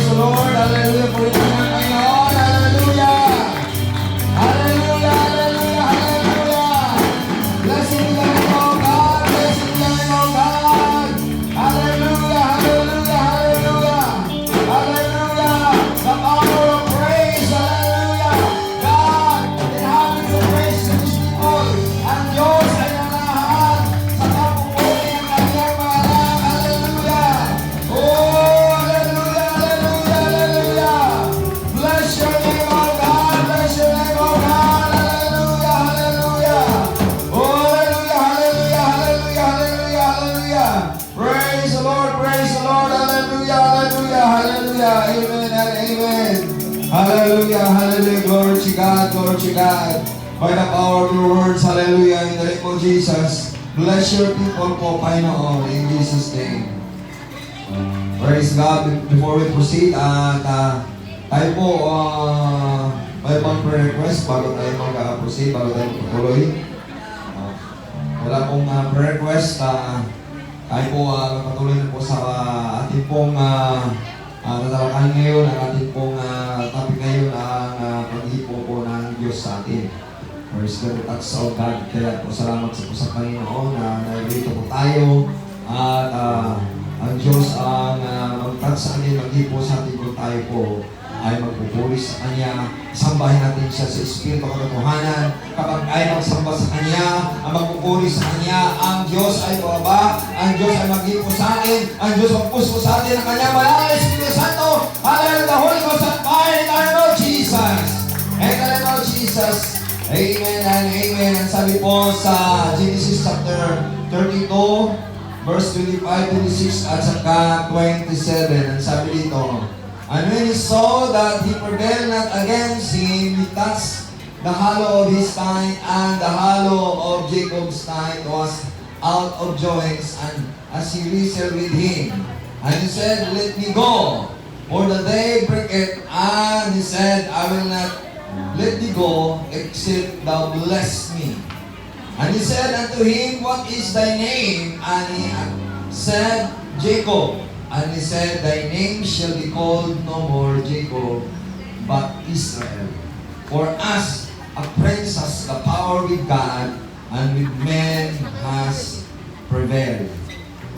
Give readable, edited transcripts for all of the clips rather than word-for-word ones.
Praise the Lord. Hallelujah. Purihin ang Panginoon. Hallelujah. Hallelujah. Hallelujah. Hallelujah. Blessing the name of God. Blessing the name of God. Hallelujah. Hallelujah. Hallelujah. Hallelujah. The power of praise. Hallelujah. God inhabits the praise of His people. Ang Diyos ay nanahan sa kapupuli ng kanyang mga anak. Hallelujah. Oh, hallelujah. Hallelujah. Hallelujah. Bless your name, O God. Bless your name, O God. Hallelujah. Hallelujah. Oh, hallelujah. Hallelujah. Hallelujah. Hallelujah. Hallelujah. Praise the Lord. Praise the Lord. Hallelujah. Hallelujah. Hallelujah. Amen and amen. Hallelujah. Hallelujah. Glory to God. Glory to God. By the power of your words. Hallelujah. In the name of Jesus. Bless your people po, Panginoon. In Jesus' name. Praise God. Before we proceed, tayo po, may mga prayer request bago tayo mag-proceed, bago tayo magpatuloy. Wala pong prayer request. Tayo po magpatuloy na po sa ating pong tatalakayin ngayon. Ang ating pong topic ngayon ang pag-ipo po ng Diyos sa atin. Praise God, touch of God. Kaya po salamat po sa Panginoon na narito po tayo. At ang Diyos ang mag-touch sa atin, mag-ipo sa atin kung tayo po ay magpupuri sa Kanya. Sambahin natin siya sa Espiritu katotohanan. Kapag ay magsamba sa Kanya, ang magpupuri sa Kanya, ang Diyos ay baba, ang Diyos ay mag-ipo sa atin, ang Diyos magpuso sa atin, ang Kanyang Banal Espiritu Santo. Hallelujah, the Holy Ghost and fire in the name of Jesus. In the name of Jesus. Amen and amen. Ang sabi po sa Genesis chapter 32, verse 25, 26, at saka 27. Ang sabi dito, and when he saw that he prevailed not against him, he touched the hollow of his thigh, and the hollow of Jacob's thigh was out of joints, and as he wrestled with him. And he said, let me go, for the day breaketh. And he said, I will not let thee go, except thou bless me. And he said unto him, what is thy name? And he said, Jacob. And he said, thy name shall be called no more Jacob, but Israel. For as a prince has the power with God, and with men has prevailed.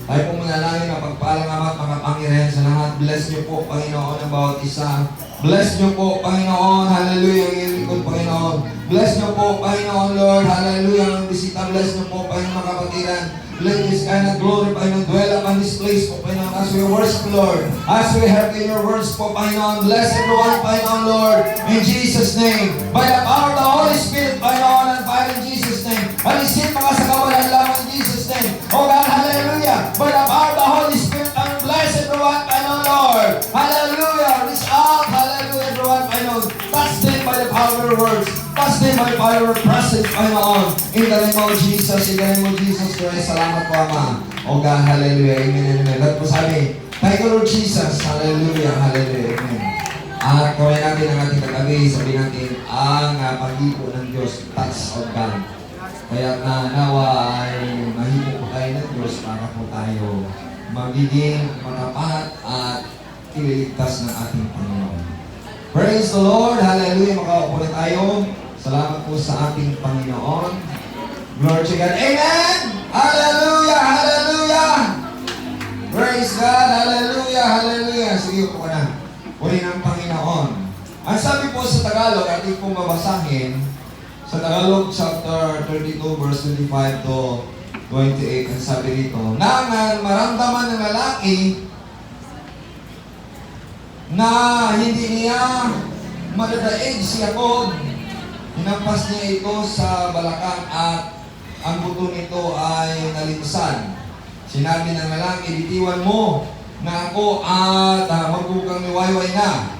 Tayo po manalangin na pagpalang Ama at makapangyarihan sa lahat. Bless niyo po, Panginoon, ang bawat isa. Bless niyo po, Panginoon. Hallelujah. Ang iyong likod, Panginoon. Bless niyo po, Panginoon, Lord. Hallelujah. Ang bisita. Bless niyo po, Panginoon, mga kapatiran. Let this kind of glory, Panginoon, dwell upon this place po, Panginoon, as we worship, Lord. As we have in your words po, Panginoon. Bless everyone, Panginoon, Lord. In Jesus' name. By the power of the Holy Spirit, Panginoon, and fire in Jesus' name. Alisin mga sa kawalan lamang in Jesus' name. Oh God, hallelujah. By the power of the Holy Spirit, and bless everyone, Panginoon, Lord. Hallelujah. Reach out, hallelujah, everyone, Panginoon. Touch them by the power of your words. Touch them by the power of your presence, Panginoon. In the name of Jesus, in the name of Jesus Christ. Salamat po, Ama. Oh God, hallelujah. Amen, amen. Lahat po sabi, thank you, Lord Jesus. Hallelujah, hallelujah, amen. At kawin natin ang ating kagabi, sabi natin, ang pag-ipo ng Diyos, touch of God. Kaya nawa ay mahipo po tayo ng Diyos para po tayo magiging matapat at ililigtas ng ating Panginoon. Praise the Lord! Hallelujah! Makaupo na tayo. Salamat po sa ating Panginoon. Glory to God. Amen! Hallelujah! Hallelujah! Praise God! Hallelujah! Hallelujah! Sige po ka na. Puri ng Panginoon. Ang sabi po sa Tagalog, ating pong mabasahin, sa Tagalog chapter 32 verse 25 to 28, ang sabi dito, nang maramdaman ng lalaki na hindi niya madadaig si Jacob, hinampas niya ito sa balakang at ang buto nito ay nalimsan. Sinabi ng lalaki, bitiwan mo na ako at magbugang liwayway na.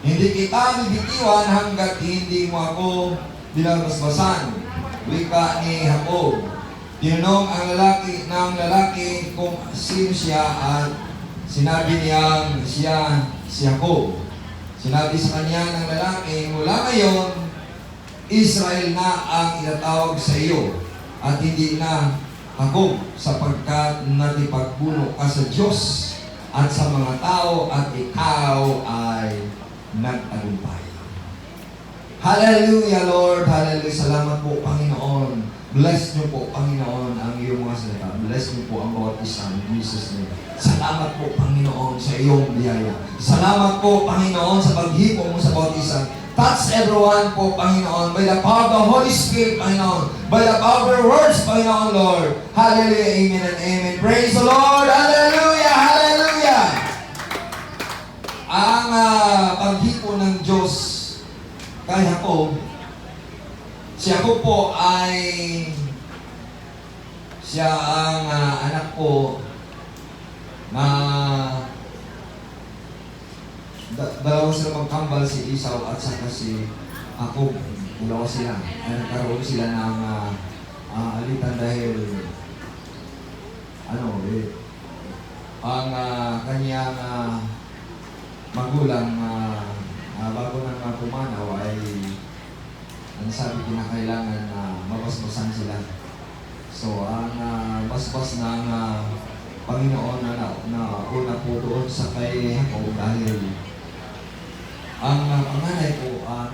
Hindi kita bibitiwan hanggat hindi mo ako binabasbasan. Wika ni Jacob. Tinanong ang lalaki kung sino siya at sinabi niyang siya si Jacob. Sinabi sa kanya ng lalaki, mula ngayon, Israel na ang itatawag sa iyo at hindi na Jacob, sapagkat nakipagpuno ka sa Diyos at sa mga tao at ikaw ay nagtagumpay. Hallelujah, Lord. Hallelujah. Salamat po, Panginoon. Bless niyo po, Panginoon, ang iyong mga salita. Bless niyo po ang bawat isa in Jesus' name. Salamat po, Panginoon, sa iyong biyaya. Salamat po, Panginoon, sa paghipo mo sa bawat isa. Touch everyone po, Panginoon, by the power of the Holy Spirit, Panginoon, by the power of your words, Panginoon, Lord. Hallelujah, amen and amen. Praise the Lord. Hallelujah, hallelujah. Ang paghipo ng Diyos kay Jacob, si Jacob po ay siya ang anak po na dalawa sila magkambal, si Esau at saka si Jacob. Dalawa sila. Nagkaroon sila ng alitan dahil ang kanyang magulang bago nang pumanaw ay ang sabi kinakailangan na mabasbasan sila. So, ang basbas ng Panginoon na una po doon sa kay Jacob dahil ang panganay po, ang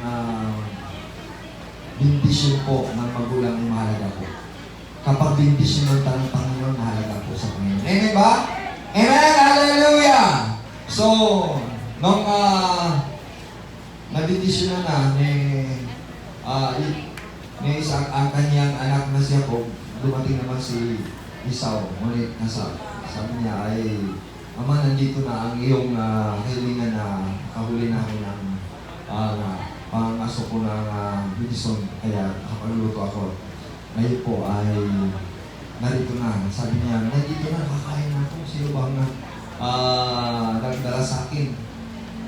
bindisyon po ng magulang ay mahalaga po. Kapag bindisyon ng Panginoon, mahalaga po sa Panginoon. Amen ba? Amen! Hallelujah! So, nung nabindisyon na ni isang ang kanyang anak na si Jacob, dumating naman si Esau. Ngunit sabi niya ay, Ama, nandito na ang iyong hilingan na kahuli namin ng pangasok ko ng bidison, kaya kapagluto ako. Ngayon po ay narito na. Sabi niya, nandito na, kakain na ito. Sino bang nagdala sa akin?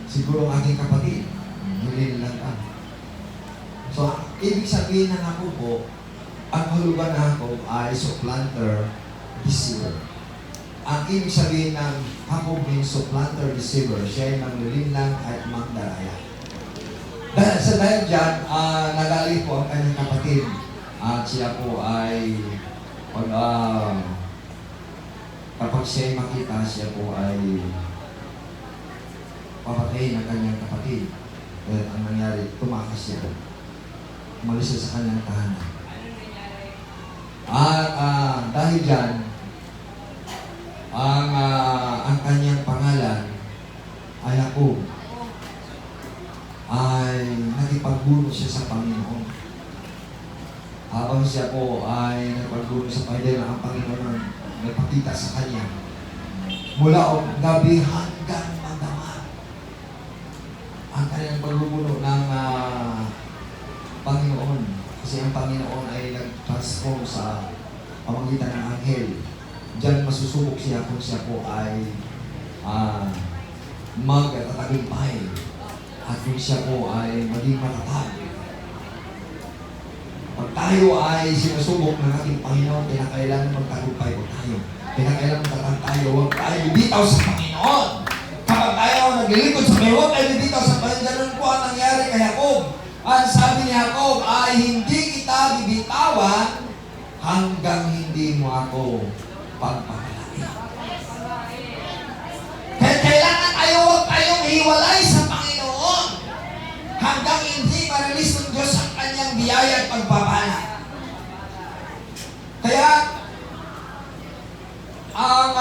Siguro ang aking kapatid. Hilin lang ka. So, ibig sabihin ng ako po, ang hulugan na ako ay supplanter, deceiver. Ang ibig sabihin ng Jacob means supplanter, deceiver. Siya ay manglilinlang at magdaraya. Dahil dyan, nagali po ang kanyang kapatid. At siya po ay, kapag siya ay makita, siya po ay papatayin ng kanyang kapatid. Dahil ang nangyari, tumakas siya. Umalis siya sa kanyang tahanan. At dahil dyan, ang kanyang pangalan ay Jacob ay nagipagbuno siya sa Panginoon. Habang siya po ay nagpagbuno sa Panginoon, ang Panginoon nagpakita sa kanya mula gabi hanggang magdamag. Ang kanyang pagbubuno ng Panginoon, kasi ang Panginoon ay nag-transform sa pamagitan ng anghel. Diyan masusubok siya kung siya po ay magtatagumpay at kung siya po ay maging matatag. Pag tayo ay sinusubok ng ating Panginoon, kinakailangan magtagumpay po tayo. Kinakailangan matatag tayo. Huwag tayo bibitaw sa Panginoon. Kapag tayo naglilingkod sa Panginoon, huwag tayo bibitaw sa Panginoon. Ganun po ang nangyari kay Jacob. Ang sabi ni Jacob ay, hindi kita bibitawan hanggang hindi mo ako pagpapalaki. Kaya kailangan huwag tayong hiwalay sa Panginoon hanggang hindi ma-release ng Diyos ang kanyang biyaya at pagpapala. Kaya ang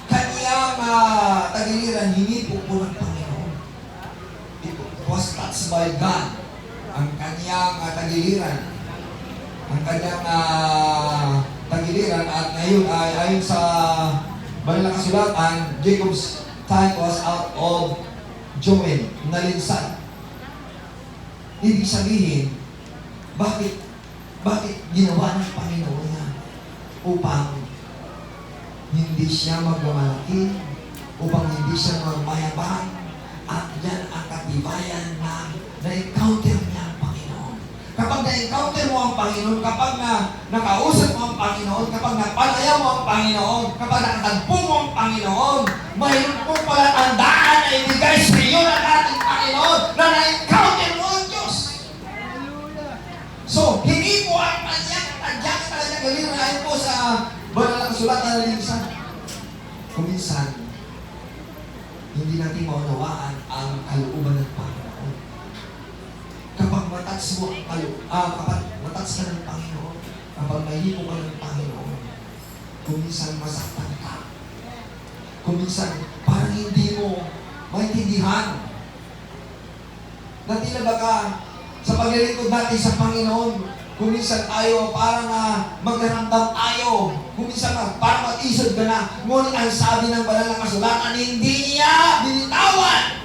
kanyang tagiliran, hinipok po ng Panginoon. It was touched by God. Ang kanyang tagiliran, ang kanyang tagiliran, at ngayon ay ayon sa banal na kasulatan, Jacob's time was out of joy, nalinsad. Ibig sabihin, bakit ginawa ng Panginoon niya upang hindi siya magmamalaki, upang hindi siya magmayabang, at yan ang katibayan na na-encounter niya ang Panginoon. Kapag na-encounter mo ang Panginoon, kapag nakausap mo ang Panginoon, kapag napalaya mo ang Panginoon, kapag nakatagpo mo ang Panginoon, mayroon po pala tandaan na ibigay sa iyo ng ating Panginoon na na-encounter mo ang Diyos. So, hindi po ang kanyang talagang galinahin po sa banal na kasulatan na minsan. Kuminsan, hindi natin maunawaan ang kalooban ng Panginoon. Kapag matats mo ang kapag matats ka ng Panginoon, kapag mahipo ka ng Panginoon, kuminsan masaktan ka. Kuminsan, parang hindi mo maintindihan. Natila ba ka sa paglilingkod natin sa Panginoon? Kuminsan tayo parang magkaramdam tayo. Kuminsan parang mag-isod ka na. Ngunit ang sabi ng banal na kasulatan, hindi niya binitawan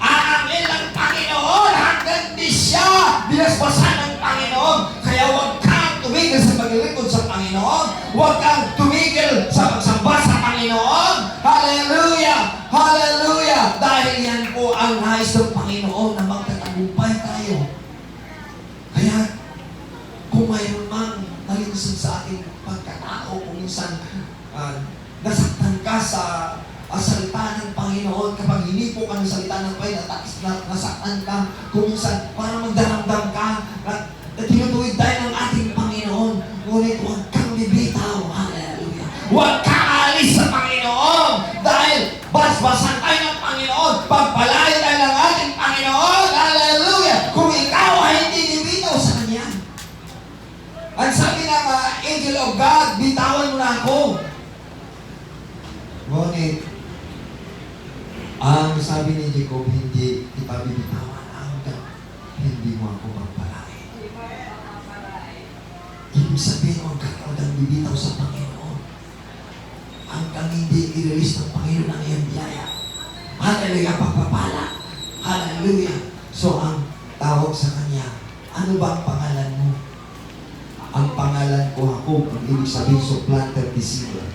ang ilang Panginoon hanggang di siya binasbasan ng Panginoon. Kaya huwag kang tumigil sa paglilingkod sa Panginoon. Huwag kang tumigil sa pagsamba sa Panginoon. Hallelujah! Hallelujah! Dahil yan po ang nais ng Panginoon na magtatagumpay tayo. Kaya kung mayroon mang nalimusin sa ating pagkatao, kung minsan nasaktan ka sa salita ng Panginoon, kapag hindi po ka ng salita ng Panginoon, nasaktan ka, kung minsan parang magdaramdam ka, na tinutuwid tayo ng ating Panginoon, ngunit huwag kang bibitaw. Hallelujah! Huwag kang alis sa Panginoon dahil basbasan tayo ng Panginoon, pagpalayo tayo ng ating Panginoon. Hallelujah! Kung ikaw ay hindi bibitaw sa Kanya. Ang sabi ng angel of God, bitawan mo na ako. Ngunit, ang sabi ni Jacob, hindi kita bibitawan hanggang hindi mo ako pagpalain. Ibig sabihin, huwag kang bibitaw sa Panginoon hanggang hindi i-release ng Panginoon ang iyong biyaya. Hallelujah, pagpapala. Hallelujah. So, ang tawag sa Kanya, ano ba ang pangalan mo? Ang pangalan ko Jacob, ang ibig sabihin supplanter, deceiver.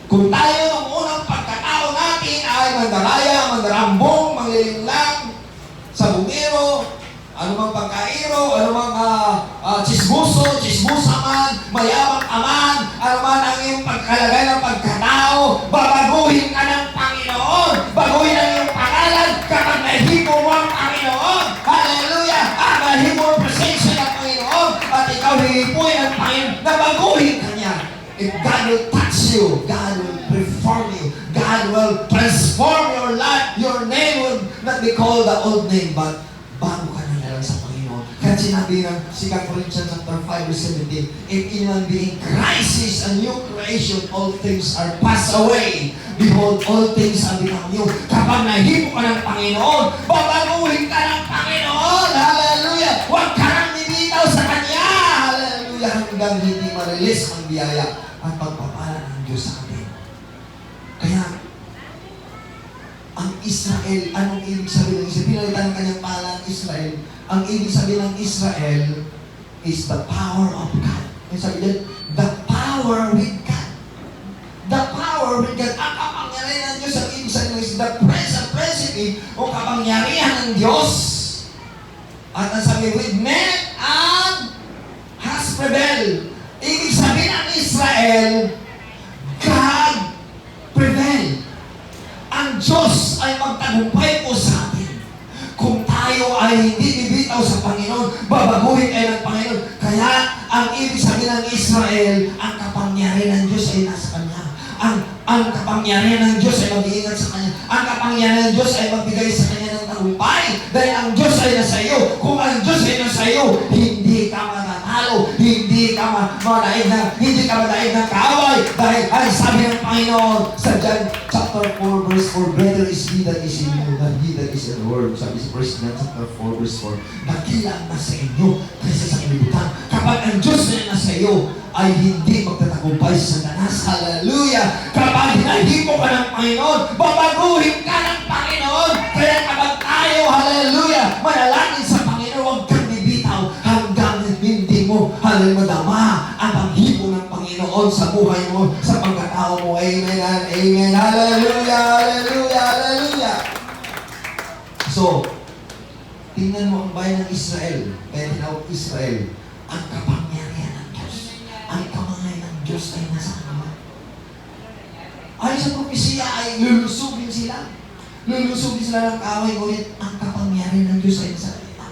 Kung tayo ng unang pagkatao natin ay mandaraya, mandarambong, manglilinglang, sabungero, anumang pagkairo, anumang chismoso, chismosaman, mayamang aman, anuman ang iyong pagkalagay ng pagkatao, babaguhin ka ng Panginoon, baguhin ang iyong pangalan kapag nahihipo mo ang Panginoon. Hallelujah! Nahihipo ang presensya ng Panginoon at ikaw hihipuin ang Panginoon na baguhin ka niya. If God will touch you, God will reform you, God will transform your life, your name will not be called the old name, but bago ka na lang sa Panginoon. Kaya sinabi ng 2 Corinthians chapter 5 verse 17, if anyone being Christ is a new creation, all things are passed away. Behold, all things are become new. Kapag nahipo ka ng Panginoon, babaguhin ka ng Panginoon. Hallelujah! Huwag ka nang bibitaw sa Kanya. Hallelujah! Hanggang hindi ma-release ang biyaya at pagpapala ng Diyos sa atin. Kaya, ang Israel, anong ibig sabihin ng Israel? Pinalitan ng kanyang pangalan Israel. Ang ibig sabihin ng Israel is the power of God. Ang sabi din, the power with God. The power with God. Ang kapangyarihan ng Diyos, ang ibig sabihin is the principle o kapangyarihan ng Diyos. At ang sabi, with men and has prevailed. Ibig sabihin ng Israel, God prevailed. Ang Diyos ay magtagumpay po sa atin. Kung tayo ay hindi bibitaw sa Panginoon, babaguhin tayo ng Panginoon. Kaya, ang ibig sabihin ng Israel, ang kapangyarihan ng Diyos ay nasa Kanya. Ang kapangyarihan ng Diyos ay mag-iingat sa Kanya. Ang kapangyarihan ng Diyos ay magbigay sa Kanya ng tagumpay. Dahil ang Diyos ay nasa iyo. Kung ang Diyos ay nasa iyo, hindi ka matatalo. Hindi ka madaig ng kaaway. Dahil ay sabi ng Panginoon sa John chapter 4 verse 4, better is he that is in you than he that is in the world. Sabi sa John chapter 4 verse 4, dakila ang nasa inyo kaysa sa kalibutan. Kapag ang Diyos na nasa iyo, ay hindi magtatagumpay sa Satanas. Hallelujah! Kapag hinahipo ka ng Panginoon, babaguhin ka ng Panginoon. Kaya kapag tayo, hallelujah, manalangin sa Panginoon, huwag kang bibitaw hanggang hindi mo, hallelujah, madama ang paghipo ng Panginoon sa buhay mo, sa pagkatao mo. Amen and amen. Hallelujah! Hallelujah! Hallelujah! So, tingnan mo ang bayan ng Israel. Kaya tinawag Israel, ang kapangyarihan ng Diyos. Ang kamangyay ng Diyos ay nasa kanila. Ay sa propesya ay lulusubin sila. Lulusubin sila ng kaaway, ngunit ang kapangyarihan ng Diyos ay nasa kanila.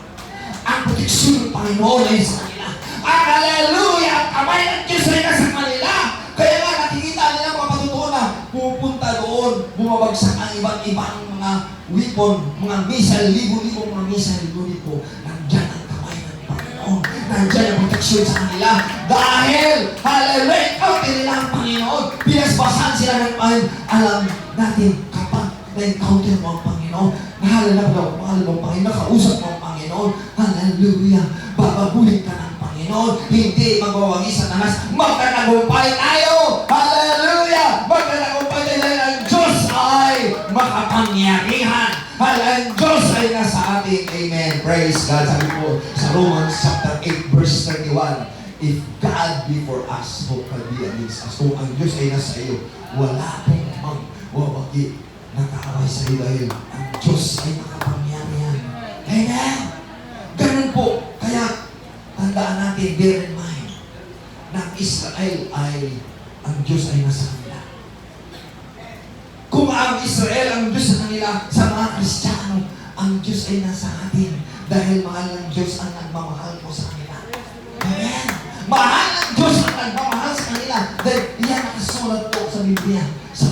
Ang proteksyon ng Panginoon ay sa kanila. Ang hallelujah! Ang kamay ng Diyos ay nasa kanila. Kaya nga nakikita nila mga patutuo na pupunta doon, bumabagsak ang iba't ibang mga weapon, mga missile, libo-libong mga missile, ngunit po, nandyan ang kamay ng Panginoon. Nandyan ang proteksyon sa kanila. Dahil, hallelujah, kaunti nila ang Panginoon. Pinasbasan sila ng Panginoon. Alam natin, kapag na-encounter mo ang Panginoon, mahal mo ang Panginoon, nakausap mo ang Panginoon, hallelujah, babaguhin ka ng Panginoon, hindi magwawagi sa tanas, magkatagumpay tayo, hallelujah, magkatagumpay tayo dahil ang Diyos ay makapangyarihan, hallelujah, ang Diyos ay nasa atin, amen, praise God. Sabi po sa Romans chapter 8 verse 31, if God be for us, who can be against us? Kung ang Diyos ay nasa iyo, wala pong magwawagi nakaaway sa iyo dahil ang Diyos ay makapangyarihan. Amen? Ganun po. Kaya, tandaan natin, bear in mind, na Israel ay, ang Diyos ay nasa kanila. Kung ang Israel, ang Diyos sa kanila, sa mga Kristiyano, ang Diyos ay nasa atin dahil mahal ng Diyos ang nagmamahal po sa kanila. Amen? Mahal ng Diyos ang nagmamahal sa kanila dahil iyan nakasulat po sa Biblia, sa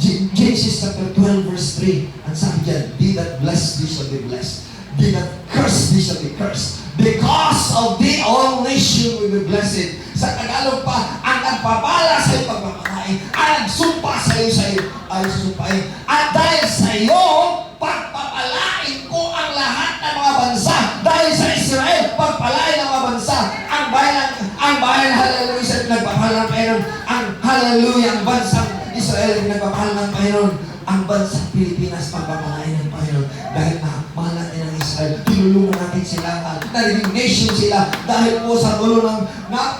Genesis chapter 12 verse 3. Ang sabi dyan, be that blessed, thee shall be blessed. Be that cursed, thee shall be cursed. Because of thee, all nation will be blessed. Sa Tagalog pa, ang nagpapala sa iyo pagpapakain, ang nagsumpa sa iyo ay susumpain. At dahil sa iyo, pagpapalain ko ang lahat ng mga bansa. Dahil sa Israel, pagpalain ang mga bansa. Ang bayan, hallelujah, sa nagpapala ng Panginoon. Ang hallelujah, ang bansang Israel, nagpapahal ng Panginoon. Ang bansang Pilipinas, pagpapalain ng Panginoon. Dahil mahal natin ang Israel, tinulungan natin sila, naging nation sila. Dahil po sa tulo ng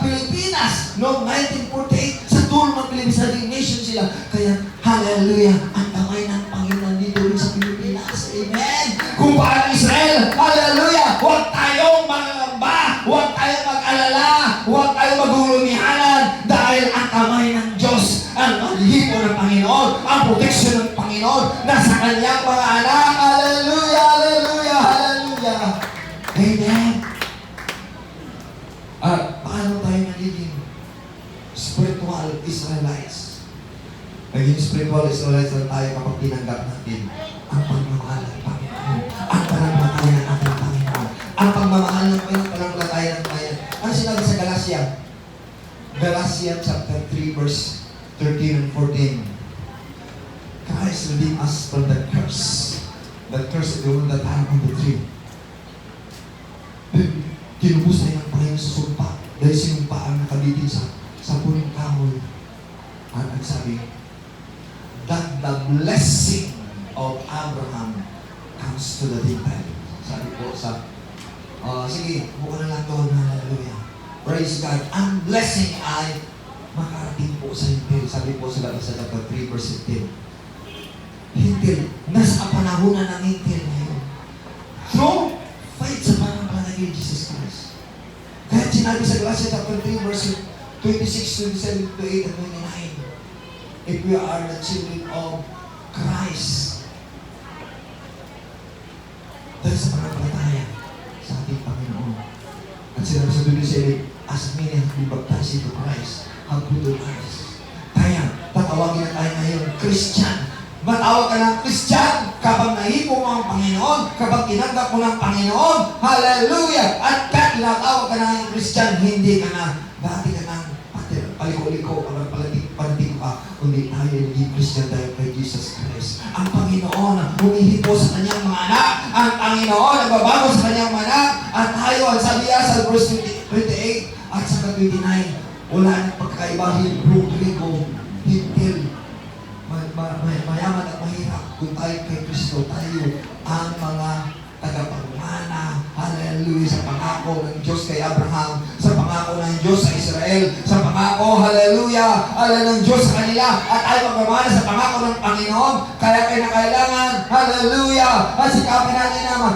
Pilipinas, noong 1948, sa tulo ng Pilipinas, naging nation sila. Kaya, hallelujah, ang kamay ng Panginoon dito rin sa Pilipinas. Amen! Kung paano Israel, hallelujah, huwag tayong mangangamba, huwag tayong mag-alala, huwag tayong magulumihanan, dahil ang kamay ng Diyos, ang alihipo ng Panginoon, ang proteksyon ng Panginoon, nasa kanyang mga anak. Hallelujah, hallelujah, hallelujah. Amen. Paano tayo nagiging spiritual Israelites? Naging spiritual Israelites na tayo kapag tinanggap natin ang pagmamahal ng Panginoon, ang pananampalataya ng ating Panginoon, ang pagmamahal ng Panginoon, pananampalataya ng Panginoon. Ano sinabi sa Galatia? Galatia chapter 3 verse 13 and 14. Christ redeemed us from the curse. The curse is the one that hung on the tree. Kinubos tayo ng Panginoon sa sumpa dahil sinumpa ang nakabitin sa puning kahoy. At nagsabi, that the blessing of Abraham comes to the Gentile. Sabi po sa, sige, buka na lang doon, hallelujah. Praise God. Ang blessing ay makarating po sa Hintil. Sabi po sa chapter 3 verse 15. Hintil. Nasa panahonan ng Hintil ngayon. Through faith sa pananampalataya kay Jesus Christ. Kaya sinabi sa Galatia chapter 3 verse 26, 27 to 8 and 29. If we are the children of Christ, dahil sa pananampalataya sa ating Panginoon. At sinabi sa Biblia, as many have been baptized into Christ, have put on Christ. Kaya, tatawagin na tayo ngayon, Christian. Matawag ka ng Christian kapag nahipo mo ang Panginoon, kapag tinanggap mo ng Panginoon, hallelujah! At kahit tinatawag ka na ng Christian, hindi ka na, dati ka ng paliko-liko, panatig ka, kundi tayo naging Christian tayo kay Jesus Christ. Ang Panginoon, humihipo sa kanyang mga anak, ang Panginoon, nagbabago sa kanyang mga anak, at tayo, ang sabi sa verse 28, at sa 29, wala nang pagkaiba, Hebrew, Grigo, Hintil, mayaman at mahirap. Kung tayo kay Kristo, tayo ang mga tagapagmana, hallelujah, sa pangako ng Diyos kay Abraham, sa pangako ng Diyos sa Israel, sa pangako, hallelujah, ng Diyos sa kanila, at ay magmamana sa pangako ng Panginoon. Kaya kailangan, hallelujah, at sikapin natin na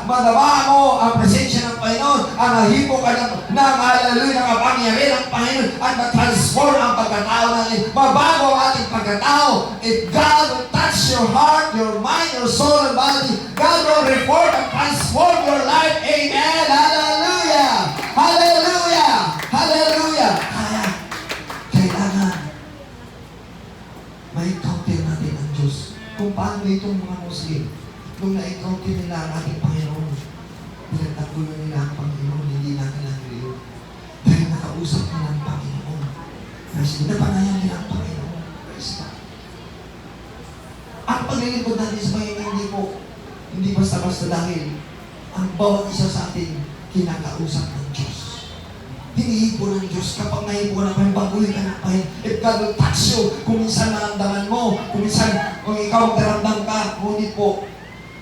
madama mo ang presensya ng Panginoon, ang nahipo ka ng hallelujah, ng kapangyarihan ng Panginoon, at mag-transform ang pagkatao natin, mabago ang ating pagkatao. If God will touch your heart, your mind, your soul, and body, God will reform and transform your life. Amen. Hallelujah. Hallelujah. Hallelujah. Kaya, kailangan may encounter kung paano itong mga Muslim, nung na-encounter nila ang ating Panginoon, pinagtagulo nila ang Panginoon, hindi natin ang yun. Dahil nakausap nila ang Panginoon. Kasi napanayan nila ang Panginoon. Praise God. Ang paglilingkod natin sa Panginoon, hindi basta-basta dahil ang bawat isa sa atin kinakausap ng Diyos. Hinihipo ng Diyos. Kapag nahipo ka ng Panginoon, baguhin ka ng Panginoon. If God will touch you, kung minsan naramdaman mo, kung ikaw magdaramdam ka, ngunit po,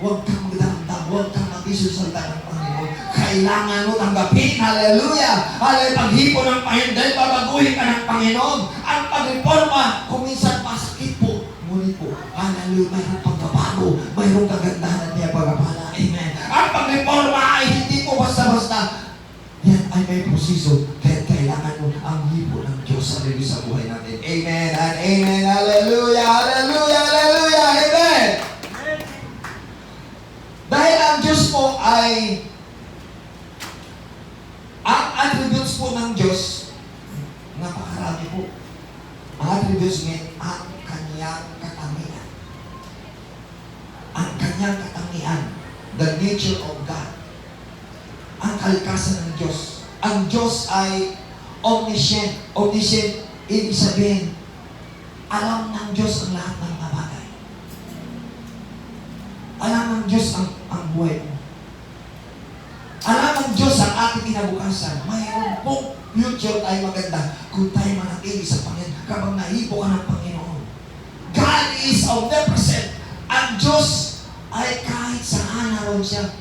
huwag kang magdaramdam, huwag kang mag-isulsalta ng Panginoon. Kailangan mo tanggapin, hallelujah! Hallelujah, paghipo ng Panginoon, dahil babaguhin ka ng Panginoon. Ang pagreforma, kung minsan masakit po, ngunit po, hallelujah, mayroong pagbabago, mayroong kagandahan at may pagpapala. Amen. Ang pagreforma ay hindi po basta-basta. Yan ay may proseso, kaya kailangan mo ang hipo ng Diyos sa buhay natin. Amen and amen. Hallelujah, hallelujah, hallelujah, amen. Dahil ang Diyos po ay ang attributes po ng Diyos, napakarami po. Ang attributes ngayon, ang kanyang katangian. Ang kanyang katangian, the nature of God. Ang kalikasan ng Diyos. Ang Diyos ay omniscient. Omniscient, ibig sabihin, alam ng Diyos ang lahat ng mga bagay. Alam ng Diyos ang buhay mo. Alam ng Diyos ang ating kinabukasan. Mayroon pong future tayo maganda kung tayo manatili sa Panginoon kapag nahipo ka ng Panginoon. God is omnipresent. Ang Diyos ay kahit saan naroon siya.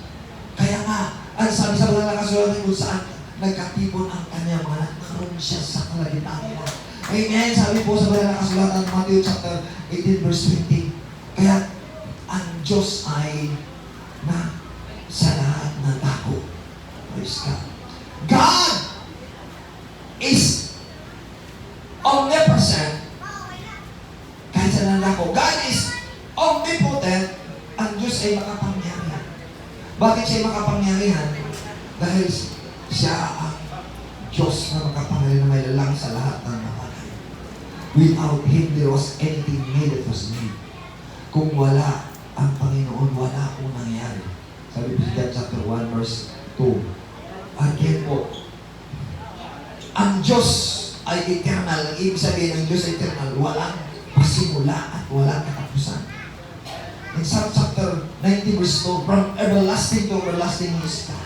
Kaya nga, ang sabi sa mga nakasulatan kung saan nagkatipon ang kanyang mga naroon siya sa kalagitnaan nila. Amen. Sabi po sa mga nakasulatan Matthew chapter 18 verse 20. Kaya ang Diyos ay na sa lahat ng dako. Praise God. God is omnipresent. Kahit sa lahat ng dako. God is omnipotent. Ang Diyos ay makapangyarihan. Bakit siya makapangyarihan? Dahil siya ang Diyos na makapangyarihan na may lalang sa lahat ng mga bagay. Without Him, there was anything made that was made. Kung wala ang Panginoon, wala akong nangyari. Sabi po sa chapter 1, verse 2. Again po, ang Diyos ay eternal. Ang ibig sabihin ng Diyos ay eternal. Walang pasimula at walang katapusan. In Psalm chapter 90 verse 2, from everlasting to everlasting is God.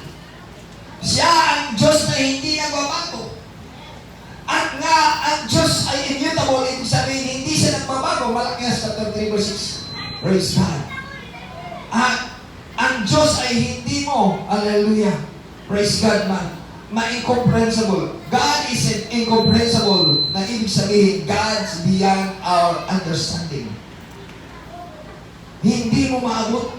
Siya ang Diyos na hindi nagbabago. At nga, ang Diyos ay immutable. Ibig sabihin, hindi siya nagbabago. Malakias chapter 3 verse 6. Praise God. At ang Diyos ay hindi mo, hallelujah, praise God man, ma-incomprehensible. God is incomprehensible. Na ibig sabihin, God's beyond our understanding. Hindi mo maabot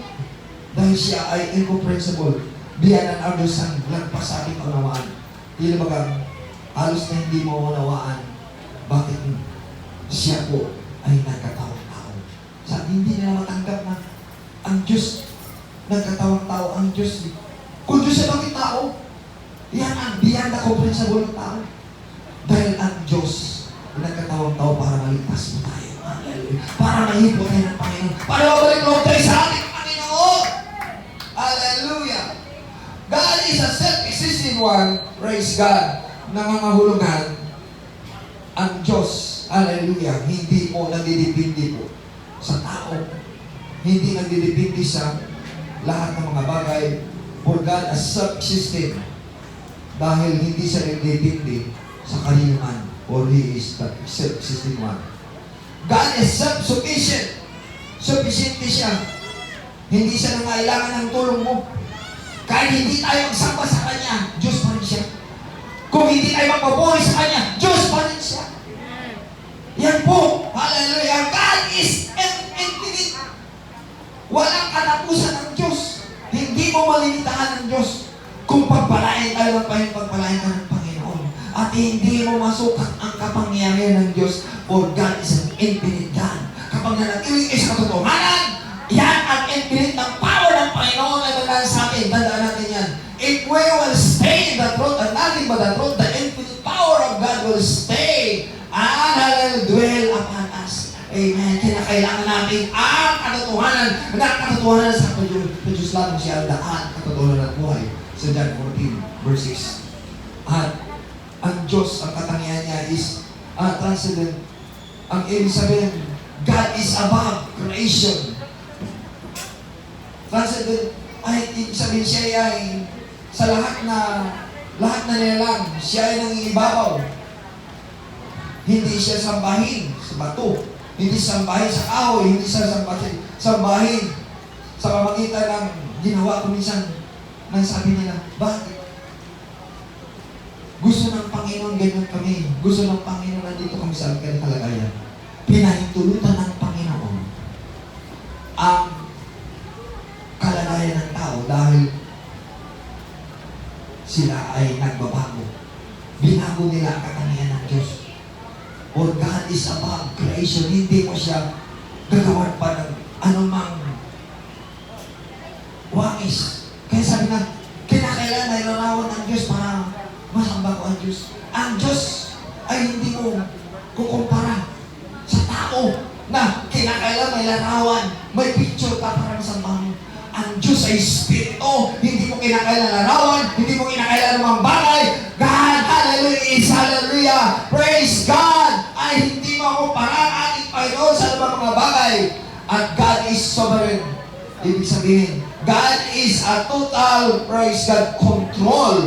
dahil siya ay incomprehensible. Beyond ang understanding, lagpas sa ating unawaan. Hindi baga, halos na hindi mo unawaan bakit siya po ay nagkatawang-tao. Sabi, hindi nila matanggap na ang Diyos, nagkatawang-tao ang Diyos. Kung Diyos ay bakit tao, yan ang beyond the comprehensible ng tao. Dahil ang Diyos, nagkatawang-tao para maligtas mo tayo. Para mahipo tayo ng Panginoon. Para mabalik-loob tayo sa ating Panginoon. Hallelujah. God is a self-existing one. Praise God. Nangangahulugan ang Diyos. Hallelujah. Hindi po nagdidepende po sa tao. Hindi nagdidepende sa lahat ng mga bagay. For God as self-existing. Dahil hindi siya nagdidepende sa kaliman. Or He is the self-existing one. God is self-sufficient. Sufficient siya. Hindi siya nangailangan ng tulong mo. Kahit hindi tayo magsamba sa Kanya, Diyos pa rin siya. Kung hindi tayo magpabuhay sa Kanya, Diyos pa rin siya. Yan po. Hallelujah. God is infinite. Walang katapusan ng Diyos. Hindi mo malimitahan ng Diyos. Kung pagpalain tayo ng Panginoon, pagpalain ka ng Panginoon. At hindi mo masukat ang kapangyarihan ng Diyos. For God is an infinite God. Kapag nanatiling kayo sa katotohanan, yan ang infinite ng power ng Panginoon ay maglaan sa atin. Tandaan natin yan. If we will stay in the truth and nothing but the truth, the infinite power of God will stay and will dwell upon us. Amen. Kaya kailangan natin ang katotohanan katotohanan, na ang katotohanan sa Diyos lamang siya ang daan, katotohanan at buhay. Sa John 14, verse 6. At ang Diyos, ang katangian niya is transcendent. Ang ibig sabihin, God is above creation. Transcendent, ay ibig sabihin siya ay sa lahat na nilalang, siya ay nangingibabaw. Hindi siya sambahin sa bato, hindi sambahin sa kahoy, hindi siya sambahin sa pamagitan ng ginawa ko minsan. Nang sabi nila, bakit? Gusto ng Panginoon ganyan kami. Gusto ng Panginoon nandito kami sa kalagayan. Pinahintulutan ng Panginoon ang kalagayan ng tao dahil sila ay nagbabago. Binago nila ang katangian ng Diyos. For God is above creation. Hindi mo siya gagawan pa ng anumang wais. Kaya sabi na, kinakailangan na ilarawan ng Diyos para masamba ko ang Diyos. Ang Diyos ay hindi mo kukumpara sa tao na kinakailangan may larawan, may picture ka para masamba mo. Ang Diyos ay Espiritu, hindi mo kinakailangan larawan, hindi mo kinakailangan mga bagay. God, hallelujah, is hallelujah. Praise God! Ay hindi mo kumpara ang ating Panginoon sa mga bagay. At God is sovereign. Ibig sabihin, God is a total, praise God, control.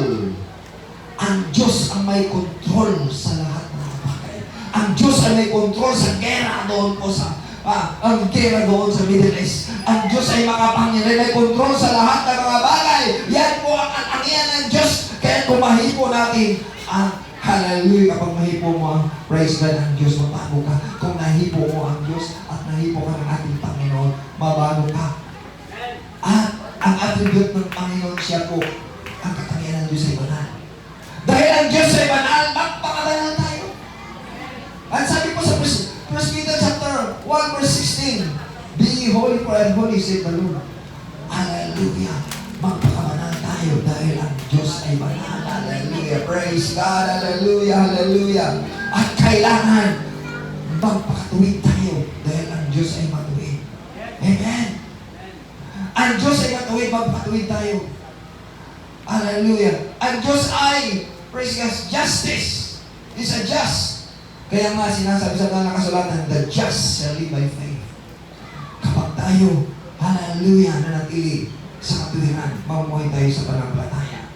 Ang Diyos ang may control sa lahat ng mga bagay. Ang Diyos ay may control sa gera doon po sa ang gera doon sa Middle East. Ang Diyos ay makapangyarihan, may control sa lahat ng mga bagay. Yan po ang katangian ng Diyos. Kaya kung mahipo natin, hallelujah, kapag mahipo mo ang praise God ng Diyos, mabago ka. Kung nahipo mo ang Diyos at nahipo ka ng ating Panginoon, mabago ka. At ang attribute ng Panginoon siya po, ang katangian ng Diyos ay banal. Dahil ang Diyos ay banal, magpakabanal tayo. At sabi po sa 1 Peter chapter 1 verse 16, be holy for I am holy, said the Lord. Hallelujah. Magpakabanal tayo dahil ang Diyos ay banal. Hallelujah. Praise God. Hallelujah. Hallelujah. At kailangan magpakatuwid tayo dahil ang Diyos ay matuwid. Amen. Ang Diyos ay matuwid, magpatuwid tayo. Hallelujah. Ang Diyos ay, praise God, justice. Is a just. Kaya nga sinasabi sa mga kasulatan, the just shall live by faith. Kapag tayo, hallelujah, nanatili sa katuwiran, mamuhay tayo sa pananampalataya.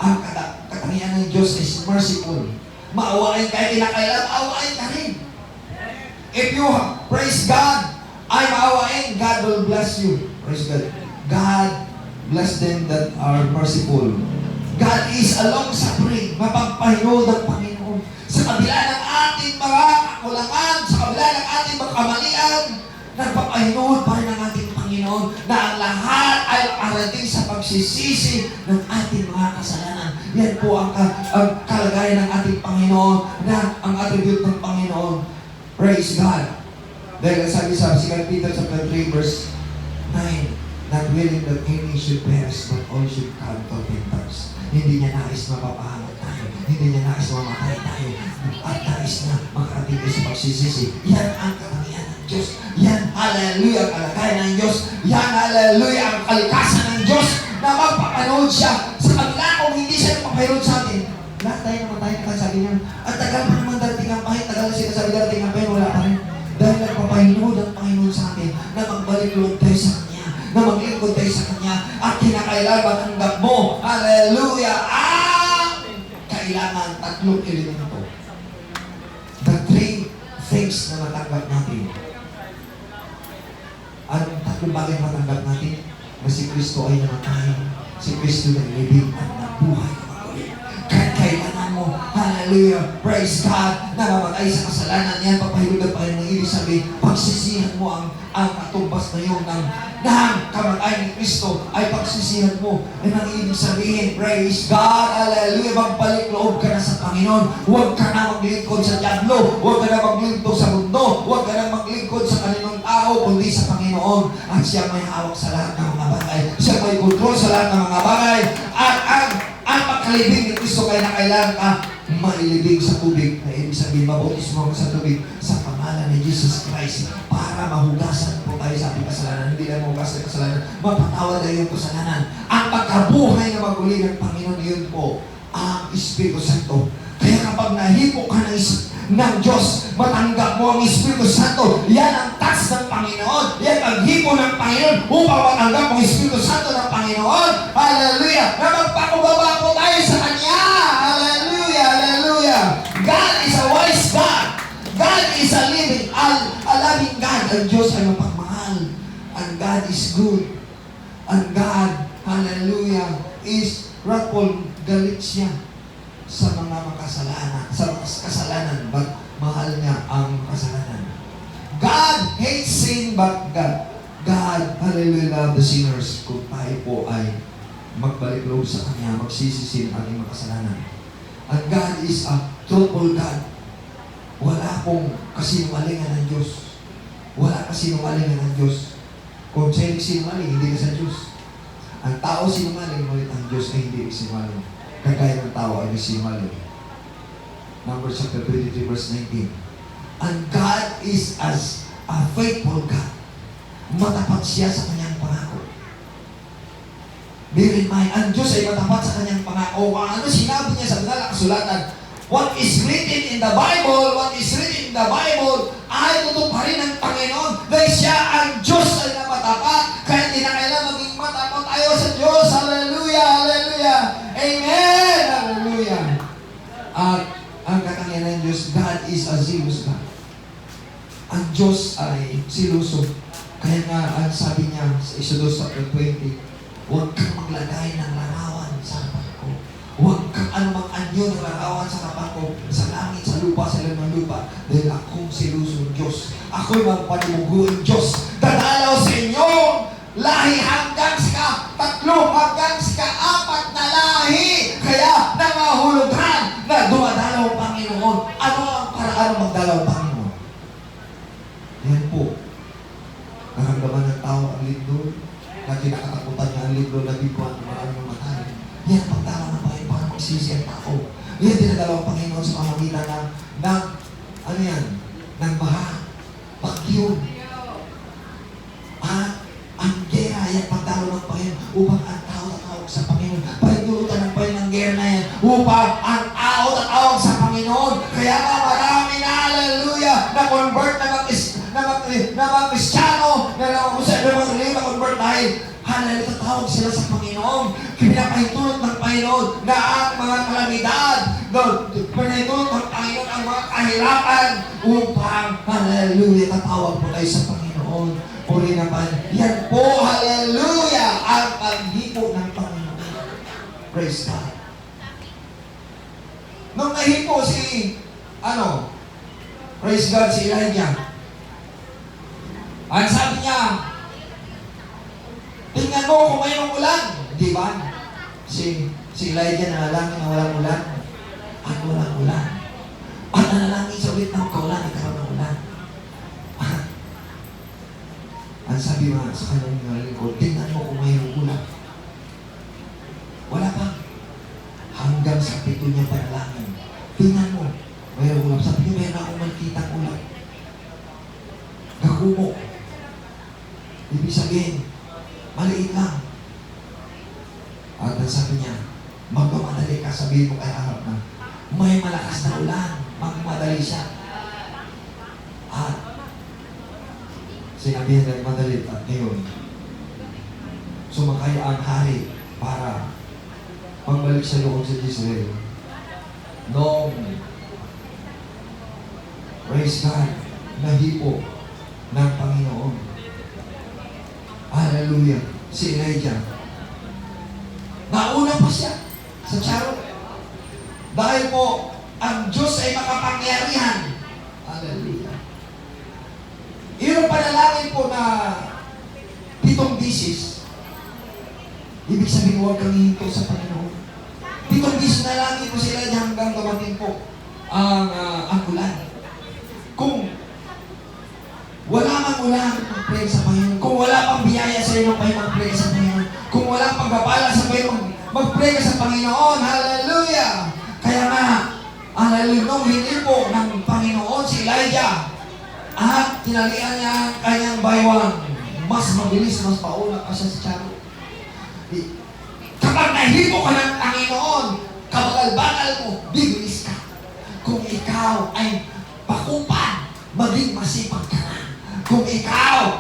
Ang katangian ng Diyos is merciful. Maawain ka, kinakailan, maawain ka rin. If you praise God, ay maawain, God will bless you. Praise God. God bless them that are merciful. God is a long-suffering, mapagpahinod ang Panginoon. Sa kabila ng ating mga kakulangan, sa kabila ng ating mga kamalian, nagpapahinod pa rin ang ating Panginoon na ang lahat ay makarating sa pagsisisi ng ating mga kasalanan. Yan po ang kalagayan ng ating Panginoon na ang attribute ng Panginoon. Praise God. Dahil sabi sa 2 Peter chapter 3 verse 9, not willing that any should perish, but all should come to repentance. Hindi niya nais mapapahamak tayo. Hindi niya nais mamatay tayo. At nais na makarating tayo sa pagsisisi. Yan ang katangian ng Diyos. Yan, hallelujah, ang kalagayan ng Diyos. Yan, hallelujah, ang kalikasan ng Diyos na magpapanood siya. Sa kabila kung hindi siya magpapanood sa atin, lahat tayo namatay na sabi niya. At tagal pa naman darating ang pahin. Tagal na sinasabi darating ang pahin, wala pa rin. Dahil nagpapahinood ang Panginoon sa atin na magbalik loob tayo sa Kanya, na maglingkod tayo sa Kanya, at kinakailangan tanggap mo, hallelujah, kailangan tatlong elemento. The three things na matanggap natin. Anong tatlong bagay na matanggap natin? Na si Kristo ay namatay, si Kristo na nilibig at nabuhay. Kailangan mo, hallelujah, praise God, na mamatay sa kasalanan yan, papahilod pa rin ng ibig sabihin, pagsisihan mo ang katumbas na yun ng kamatayan ni Kristo, ay pagsisihan mo, ay nang ibig sabihin, praise God, hallelujah, magbalik loob ka na sa Panginoon, huwag ka na maglingkod sa diablo, huwag ka na maglingkod sa mundo, huwag ka na maglingkod sa kaninong tao, kundi sa Panginoon, at siya may hawak sa lahat ng mga bagay, siya may kontrol sa lahat ng mga bagay, at ang pagkalibing ni Kristo kaya na kailangan ka mailibing sa tubig na ibig sabihin, mabautismo ka sa tubig sa pangalan ni Jesus Christ para mahugasan po tayo sa ating kasalanan. Hindi lang mahugasan ng kasalanan, mapatawad tayo yung kasalanan. Ang pagkabuhay na maguli ng Panginoon, yun po ang Espiritu Santo. Kaya kapag nahipo ka ng Diyos, matanggap mo ang Espiritu Santo. Yan ang tax ng Panginoon. Yan ang hipo ng Panginoon upang matanggap ang Espiritu Santo ng Panginoon. Hallelujah! Na magpakubaba po tayo sa Kanya. Hallelujah! Hallelujah! God is a wise God. God is a loving God. Ang Diyos ay mapagmahal. And God is good. And God, hallelujah, is wrathful. Galit siya sa mga makasalanan, sa kasalanan, but mahal niya ang kasalanan. God hates sin, but God, hallelujah, love the sinners. Kung tayo po ay magbalik loob sa Kanya, magsisisi ng ating makasalanan. And God is a truthful God. Wala pong kasinungalingan ng Diyos. Wala kasinungalingan ng Diyos. Kung sa'yo sinungaling, hindi ka sa Diyos. Ang tao sinungaling, ngunit ang Diyos ay hindi sinungaling. Kagaya ng tao ay sinungaling. Numbers chapter 23, verse 19. And God is as a faithful God. Matapat siya sa kanyang pangako. Bear in mind, ang Diyos ay matapat sa kanyang pangako. Kung ano sinabi niya sa banal na kasulatan, what is written in the Bible ay tutuparin ng Panginoon dahil siya ang Diyos ay namatapat. Kaya hindi na kailangan maging matapat tayo sa Diyos. Hallelujah! Hallelujah! Amen! Hallelujah! At ang katangian ng Diyos, God is a zealous God. Ang Diyos ay siluso. Kaya nga, ang sabi niya sa Exodus chapter 20, huwag kang maglagay ng larawan sa harapan ko. Huwag kang anumang anyo ng larawan sa harapan ko, sa langit, sa lupa, sa laman ng lupa, dahil akong silusong Diyos. Ako'y magpanimuguing Diyos. Dadalaw sa inyong lahi hanggang sa hanggang sa apat na lahi. Kaya nangahulugan na dumadalaw ang Panginoon. Ano ang paraan magdalaw ang Panginoon? Yan po. Naramdaman ng tao ang lindol, na kinakatakutan niya ang lindol na biguan ng maraming matay. Yan pagdalaw ng Panginoon para magsisi ang tao. Yan dinadalaw ang Panginoon sa pamamagitan ng ano yan? Ng baha, bagyo. At ang gera, yan pagdalaw ng Panginoon upang ang tao tatawag sa Panginoon. Pahintulutan ng Panginoon ang gera na yan upang ang tao tatawag sa Panginoon. Kaya nga marami na, hallelujah, na-convert na mga Kristiyano, na convert dahil hallelujah, tatawag sila sa Panginoon. Pinapahintulot ng Panginoon na ang mga kalamidad, pinahintulot ng Panginoon ang mga kahirapan upang, hallelujah, tatawag po tayo sa Panginoon. Puri naman, yan po, hallelujah, ang paghipo ng Panginoon. Praise God. Nung nahipo praise God, si Elijah, ang sabi niya, tingnan mo kung mayroong ulan. Di ba? Si Elijah nanalangin na walang ulan. At walang ulan. At nanalangin sa ulit ng kaulan, nagkaroon ng ulan. Ang sabi nga sa kanyang lingkod, tingnan mo kung mayroong ulan. Wala pa. Hanggang sa pito niya panalangin. Tingnan mo, mayroong ulan. Sabi niya, mayroon akong makikitang ulan. Nakumo. Ibig sabihin, maliit lang. At sabi niya, magmamadali ka, sabihin mo kay Ahab na, may malakas na ulan, magmadali siya. At sinabihan na madali at ngayon, sumakay ang hari para pagbalik sa loob sa Israel. Noong praise God, nahipo ng Panginoon. Hallelujah. Si Elijah. Nauna pa siya sa Charot. Dahil po, ang Diyos ay makapangyarihan. Hallelujah. Iyon ang panalangin po na 7 bisis. Ibig sabihin, huwag kang hihinto sa Panginoon. 7 bisis na langin po sila hanggang dumating po ang ulan. Kung wala mang ulan, mag-pray sa Panginoon. Kung wala pang biyaya sa iyo, mag-pray sa Panginoon. Kung wala pang gabala sa iyo, mag-pray ka sa Panginoon. Hallelujah! Kaya nga, hallelujah, nung hindi po ng Panginoon si Elijah, At tinalian niya ang kanyang baywang. Mas mabilis, mas pauna pa siya sa tiyago. Kapag nahipo ka ng Panginoon, kabagal-bagal mo, bibilis ka. Kung ikaw ay pakupad, maging masipag ka na. Kung ikaw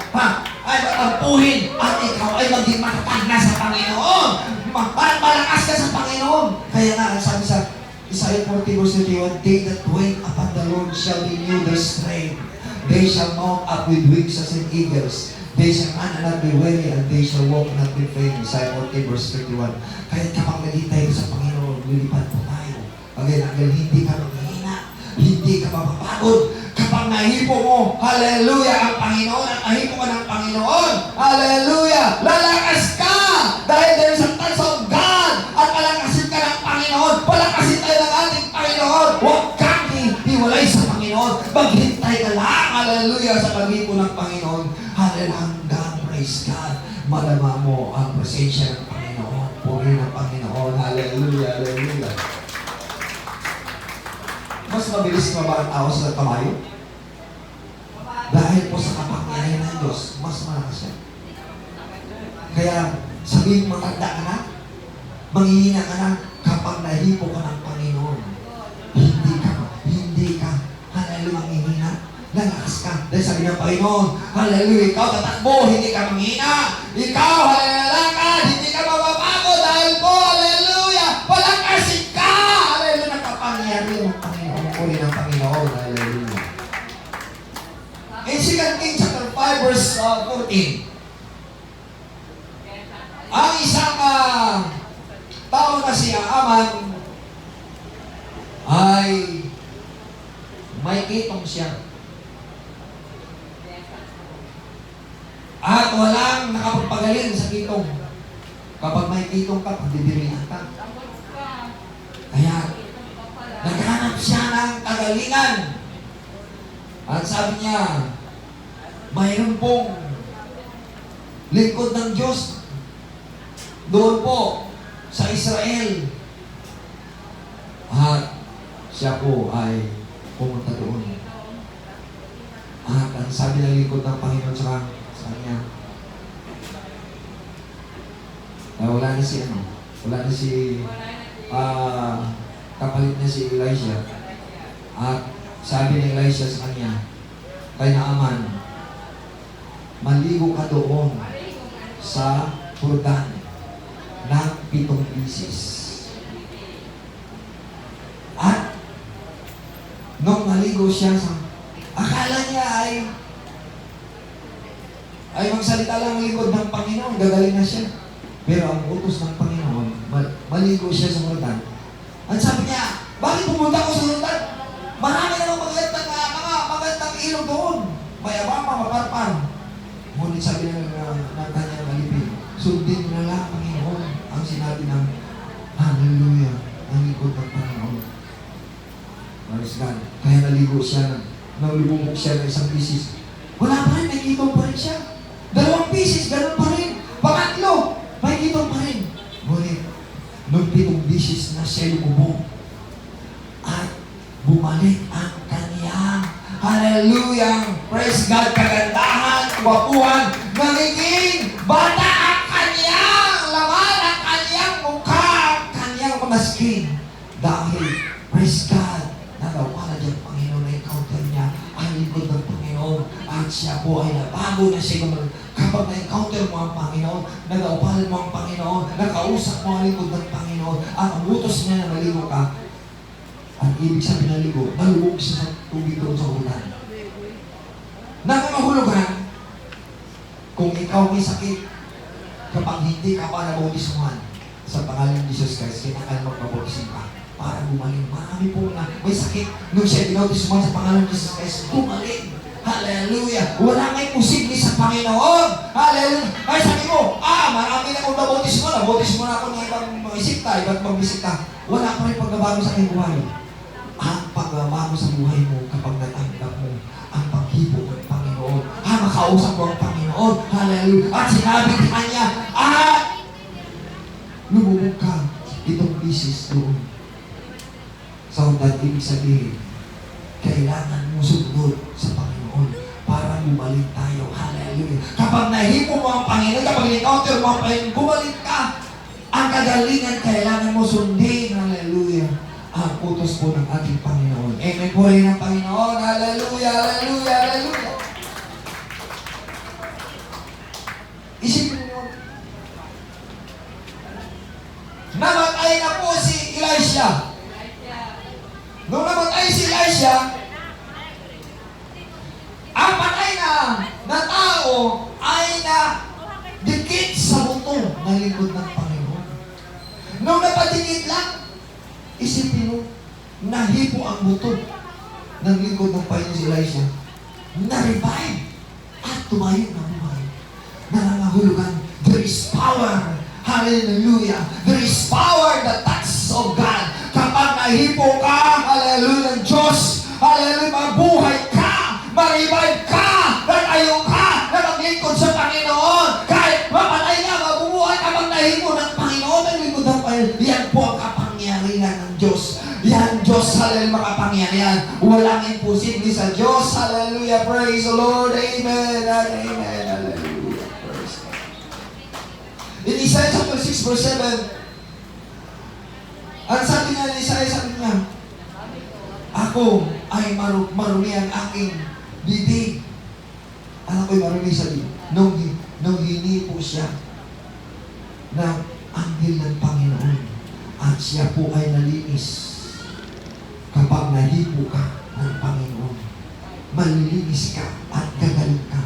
ay matampuhin at ikaw ay maging matatag na sa Panginoon, malakas ka sa Panginoon. Kaya nga, sabi sa Isaiah 40 verse 21, they that wait upon the Lord shall renew their strength. They shall mount up with wings as an eagles. They shall run and not be weary, and they shall walk and not be faint. Isaiah 40 verse 31. Kaya kapag naghintay ka sa Panginoon, lilipad po tayo. Again, hindi ka maghihina, hindi ka mapapagod. Kapag nahipo mo, hallelujah, ang Panginoon, at nahipo ka ng Panginoon, hallelujah, lalakas ka! Dahil there is a touch of God, at palakasin ka ng Panginoon, palakasin tayo ng ating Panginoon, huwag kang hiwalay sa Panginoon, maghintay ka lang, hallelujah, sa paghipo ng Panginoon, hallelujah, hanggang, praise God, malama mo ang presensya ng Panginoon, puri ng Panginoon, hallelujah, hallelujah. Mas mabilis pa ba ang tao sa kamayo? Dahil po sa kapangyarihan ng Diyos, mas malakas siya. Kaya, sabihin matanda ka na, manghihina ka na, kapag nahipo ka ng Panginoon, hindi ka, hallelujah, manghihina, lalakas ka. Dahil sabi ng Panginoon, hallelujah, ikaw tatakbo, hindi ka manghihina, ikaw, hallelujah, lakad, hindi ka mababago, dahil po, hallelujah, palakasin ka, hallelujah, nakapangyarihan ng Panginoon, puri ng Panginoon, hallelujah. In 2 Kings chapter 5 verse 14, ang isang tao na si Aman ay may kitong siya. At walang nakapagpagaling sa kitong. Kapag may kitong ka, pagdidirihan ka. Kaya, naghanap siya ng kagalingan. At sabi niya, mayroon pong lingkod ng Diyos doon po sa Israel. At siya po ay pumunta doon. At ang sabi ng lingkod ng Panginoon sa kanya, wala na si kapalit niya si Elisha. At sabi ni Elisha sa kanya, kay Naaman, maligo ka doon sa Jordan ng 7 bisis. At nung maligo siya, akala niya ay magsalita lang ang lingkod ng Panginoon, gagaling na siya. Pero ang utos ng Panginoon, maligo siya sa Jordan. At sabi niya, bakit pumunta ko sa Jordan? Marami namang magandang ilog doon. Mayabang, maparpan. Ngunit sabi ng kanyang alipin, sundin na lang, Panginoon, ang sinabi ng hallelujah, ang likod ng Panginoon. Praise God. Kaya naligo siya, nalubungok siya ng 1 bisis. Wala pa rin, may kitong pa rin siya. 2 bisis, ganun pa rin. Pangatlo, may kitong pa rin. Ngunit, nung 7 bisis na siya lumubog, at bumalik ang kaniyang hallelujah, praise God, kagandahan, wapuhan, nagiging bata ang kaniyang laman, ang kaniyang mukha, ang kaniyang mga skin. Dahil, praise God, nagawa na dyan Panginoon na encounter niya ang likod ng Panginoon at siya po ay nabago na siya. Kapag na-encounter mo ang Panginoon, nag-aupalan mo ang Panginoon, nakausap mo ang likod ng Panginoon, at ang utos niya na maligo ka, ang ibig sabihin ng ligo, nalubog siya sa tubig doon sa ulan. Nangangahulugan, kung ikaw may sakit, kapag hindi ka pa nabautismuhan sa pangalan ng Jesus Christ, kailangan magpabautism ka para gumaling. Marami po na may sakit. Nung siya binautismuhan sa pangalan ng Jesus Christ, gumaling. Hallelujah! Wala nga imposible sa Panginoon. Hallelujah! Ay, sabi mo, marami na akong nabautismo. Nabautismo na ako ng ibang isipta, iba't magbisita. Wala pa rin pagbabago sa aking buhay. Ang pagbabago sa buhay mo kapag natanggap mo ang paghipo ng Panginoon. Makausap mo ang Panginoon. Hallelujah! At sinabi ni kanya, lumubog ka 7 bisis doon. Sa undan, ibig sabihin, kailangan mo sumunod sa Panginoon. Kapag nahipo mo ang Panginoon, kapag encounter mo ang Panginoon, bumalik ka. Ang kagalingan, kailangan mo sundin. Hallelujah. Ang utos po ng ating Panginoon. Amen po rin ang Panginoon. Hallelujah, hallelujah, hallelujah. Isipin mo, namatay na po si Elisha. Nung namatay si Elisha, ang patay na tao ay na dikit sa buto ng lingkod ng Panginoon. Nung napadikit lang, isipin mo, nahipo ang buto ng lingkod ng Panginoon si Elisha. Na-revive at tumayo na buhay. Nangangahulugan, there is power. Hallelujah. There is power in the touch of God. Kapag nahipo ka, hallelujah, ng Diyos, hallelujah, mabuhay ka, ma-revive ka, natayo ka, na maglingkod sa Panginoon. Kahit mapatay ka, mabubuhay kapag nahipo ng Panginoon, naglingkod ng Panginoon. Yan po ang kapangyarihan ng Diyos. Yan, Diyos, hallelujah, makapangyarihan. Walang imposible sa Diyos. Hallelujah. Praise the Lord. Amen and amen. Hallelujah. Praise God. In Isaiah chapter 6 verse 7, ang sabi niya ni Isaiah, sabi niya, ako ay marumi ang aking bibig. Alam ko'y marumi sa bibig. Nung hinipo siya ng anghel ng Panginoon at siya po ay nalinis. Kapag nahipo ka ng Panginoon, malilinis ka at gagaling ka.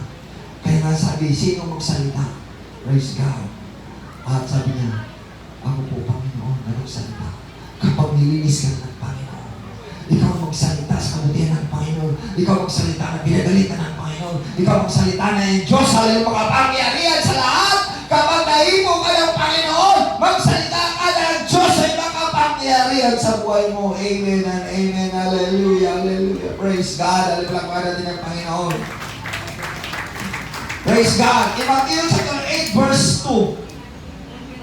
Kaya nga sabi, sino magsalita? Praise God. At sabi niya, ako po, Panginoon, na magsalita. Kapag nilinis ka ng Panginoon, ikaw magsalita sa kabutihan ng Panginoon. Ikaw magsalita na pinagalitan ng Panginoon. Ikaw magsalita na yung Diyos, hallelujah, makapangyarihan sa lahat. Kapag nahipo ka ng Panginoon, magsalita ka na ang Diyos ay makapangyarihan sa buhay mo. Amen and amen. Hallelujah, hallelujah. Praise God. Hallelujah, para din ang Panginoon. Praise God. In Matthew chapter 8 verse 2,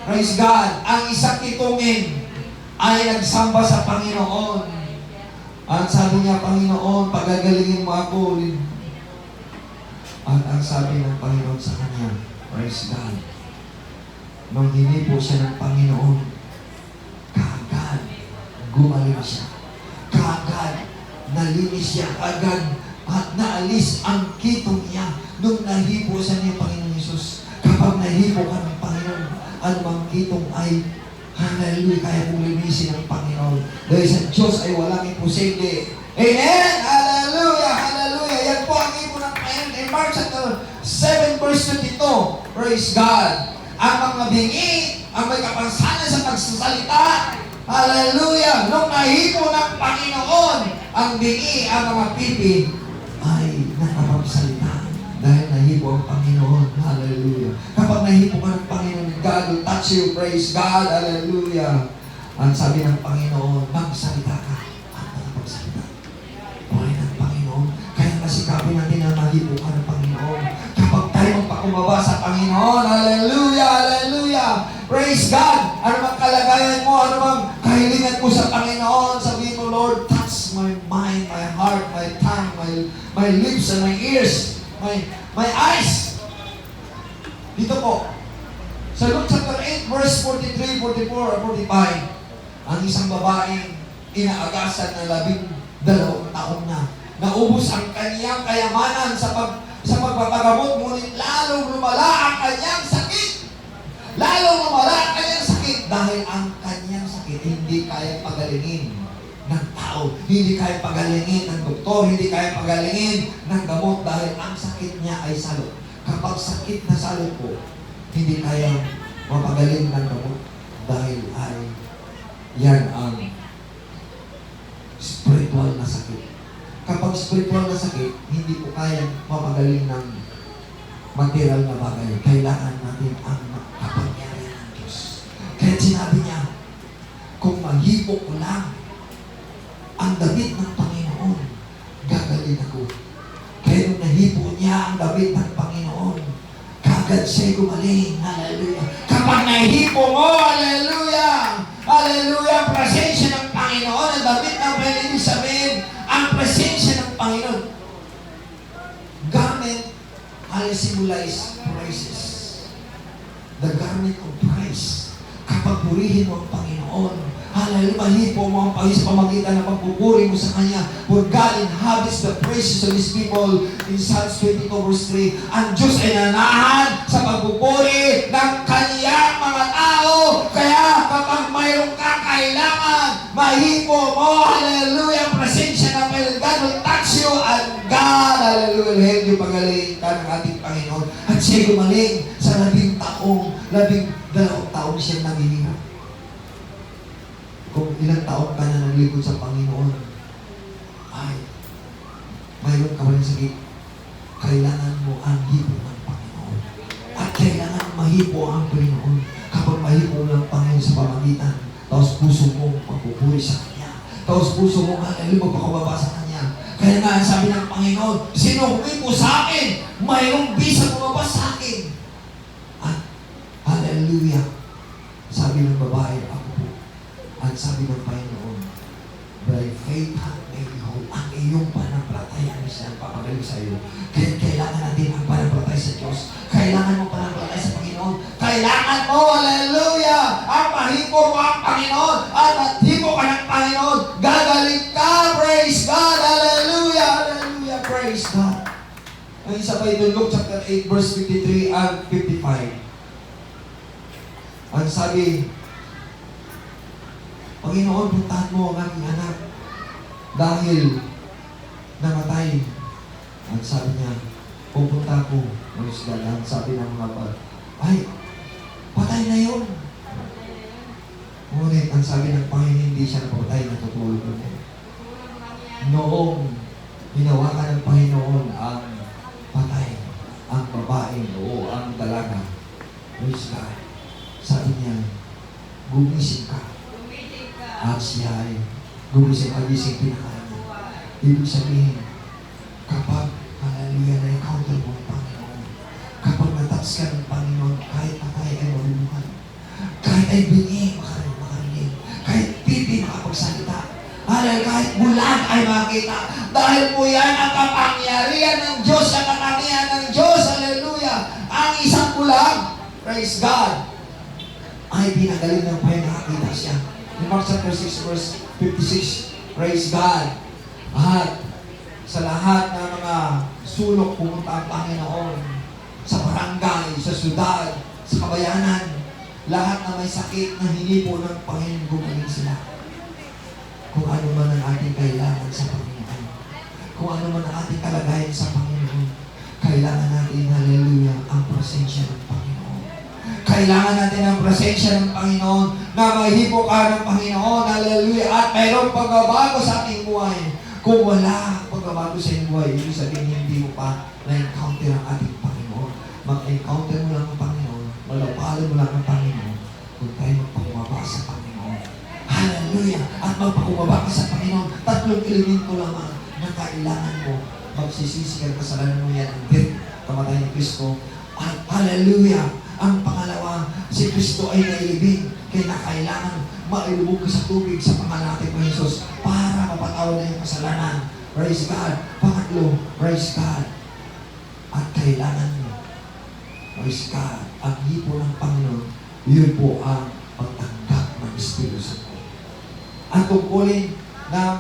praise God, ang isang titungin ay nagsamba sa Panginoon. At sabi niya, Panginoon, pagagalingin mo ako. At ang sabi ng Panginoon sa kanya, praise God, nung hinipo siya ng Panginoon, kaagad, gumaling siya. Kaagad, nalinis siya. Kaagad, at naalis ang kitong niya nung nahipo siya ni Panginoon Jesus. Kapag nahipo ka ng Panginoon, anumang kitong ay hallelujah, kaya mong linisin ng Panginoon. Dahil sa Diyos ay walang imposible. Amen! Hallelujah! Hallelujah! Yan po ang ibon ng Panginoon. In Mark chapter 7 verse 22, praise God. Ang mga bingi, ang may kapansanan sa pagsasalita, hallelujah! Nung nahipo ng Panginoon, ang bingi, ang mga pipi, ay nakapagsalita. Dahil nahipo ang Panginoon. Hallelujah. Kapag nahipo ka ng Panginoon, God will touch you. Praise God. Hallelujah. Ang sabi ng Panginoon, magsalita ka at nakapagsalita. Buhay ng Panginoon. Kaya nasikapin natin na nahipo ka ng Panginoon. Kapag tayo magpakumaba sa Panginoon, hallelujah, hallelujah. Praise God. Ano mang kalagayan mo, ano mang kahilingan mo sa Panginoon, sabihin mo, Lord, touch my mind, my heart, my tongue, my lips and my ears. My eyes. Dito po. Sa Luke chapter 8, verse 43, 44, or 45, ang isang babaeng inaagasan na 12 taon na. Naubos ang kaniyang kayamanan sa pagpapagamot, ngunit lalong lumala ang kanyang sakit. Lalong lumala ang kanyang sakit dahil ang kanyang sakit hindi kaya pagalingin ng tao. Hindi kaya pagalingin ng doktor, hindi kaya pagalingin ng gamot dahil ang sakit niya ay salot. Kapag sakit na salot po, hindi kaya mapagaling ng gamot dahil ay yan ang spiritual na sakit. Kapag spiritual na sakit, hindi po kaya mapagaling ng material na bagay. Kailangan natin ang kapangyarihan ng Diyos. Kaya sinabi niya, kung mahipo ko lang ang damit ng Panginoon, gagaling ako. Kaya nung nahipo niya ang damit ng Panginoon, kagad siya'y gumaling. Hallelujah. Kapag nahipo mo, hallelujah, hallelujah, ang presensya ng Panginoon, ang damit ng Panginoon, ibig sabihin, ang presensya ng Panginoon. Garment, hallelujah, symbolize the garment of praise. Kapag purihin mo ang Panginoon, hallelujah, mahipo mo ang Panginoon sa pamagitan ng pagpupuri mo sa Kanya. For God inhabits the praises of His people. In Psalms 22 verse 3, ang Diyos ay nanahan sa pagpupuri ng Kanyang mga tao. Kaya kapag mayroong kakailangan, mahipo mo, hallelujah, ang presensya ng Panginoon. God will touch you and God, hallelujah, will help you pagaling ka ng ating Panginoon. At siya gumaling sa 12 taong siya naghihirap. Kung ilang taon ka na naglingkod sa Panginoon, ay, mayroon ka ba ng sakit, kailangan mo ang hipo ng Panginoon. At kailangan mahipo ang Panginoon. Kapag mahipo ng Panginoon sa pamagitan, tapos puso mo pagpupuri sa Kanya. Tapos puso mo, hallelujah, magpakababa sa Kanya. Kaya nga, sabi ng Panginoon, sino humipo sa akin, mayroong bisa bumaba sa akin. At, hallelujah, sabi ng babae, ako po. At sabi ng Panginoon, by faith may behold, ang iyong pananampalataya ang siya papagaling sa iyo. Kaya kailangan natin ang pananampalataya sa Diyos. Kailangan mo pananampalataya sa Panginoon. Kailangan mo, hallelujah, ang mahipo mo ang Panginoon. At hipo ka ng Panginoon. Gagaling ka, praise God, hallelujah, hallelujah, praise God. Ang isa pa ito, Luke chapter 8, verse 53 and 55. Ang sabi, Panginoon, puntahan mo ang aming anak dahil namatay. Ang sabi niya, pupunta ko. Ang sabi ng mga bata, ay, patay na yun. Ngunit, ang sabi ng Panginoon, hindi siya napatay, natutulog na. Noong hinawakan ng Panginoon ang patay, ang babae o ang dalaga, praise God, sabi niya, gumising ka. At siya ay gumising, pagising pinakain niya. Ibig sabihin, kapag, hallelujah, na-encounter mo ang Panginoon, kapag natouch ka ng Panginoon, kahit patay ay maluluhan, kahit ay bingi, makarinig, kahit pipi makapagsalita, hallelujah, kahit bulag ay makita, dahil po yan ang kapangyarihan ng Diyos, ang kapangyarihan ng Diyos, hallelujah, ang isang bulag, praise God, ay pinagaling ng Panginoon, nakakita siya. In Mark chapter 6 verse 56, praise God. At sa lahat ng mga sulok pumunta ang Panginoon, sa barangay, sa syudad, sa kabayanan, lahat na may sakit na hinipo ng Panginoon, gumaling sila. Kung ano man ang ating kailangan sa Panginoon, kung ano man ang ating kalagayan sa Panginoon, kailangan natin, hallelujah, ang presensya ng Panginoon. Kailangan natin ang presensya ng Panginoon na mahipo ka ng Panginoon. Hallelujah. At mayroong pagbabago sa ating buhay. Kung wala pagbabago sa iyong buhay, ibig sabihin hindi mo pa na-encounter ang ating Panginoon. Mag-encounter mo lang ang Panginoon. Malapalan mo lang ang Panginoon. Kung tayo magpakumaba sa Panginoon. Hallelujah. At magpakumaba ka sa Panginoon. 3 elemento lamang na kailangan mo. Magsisisi ka ng kasalanan mo yan. Ang death, kamatay ni Kristo. At hallelujah. Ang pangalawa, si Kristo ay nailibing. Kaya kailangan mailubog ka sa tubig sa pangalan natin ng Jesus para mapatawad na yung kasalanan. Praise God. Pangatlo, praise God. At kailangan mo, praise God, ang hipo ng Panginoon, yun po ang pagtanggap ng Espiritu Santo. Ang tungkulin ng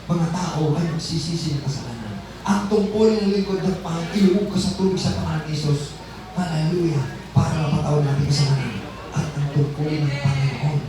mga tao ay magsisisi ng kasalanan. Ang tungkulin ng lingkod ng Panginoon, ilubog ka sa tubig sa pangalan ng Jesus. Hallelujah. Para mapatawad natin kasalanan. At ang tungkulin ng Panginoon,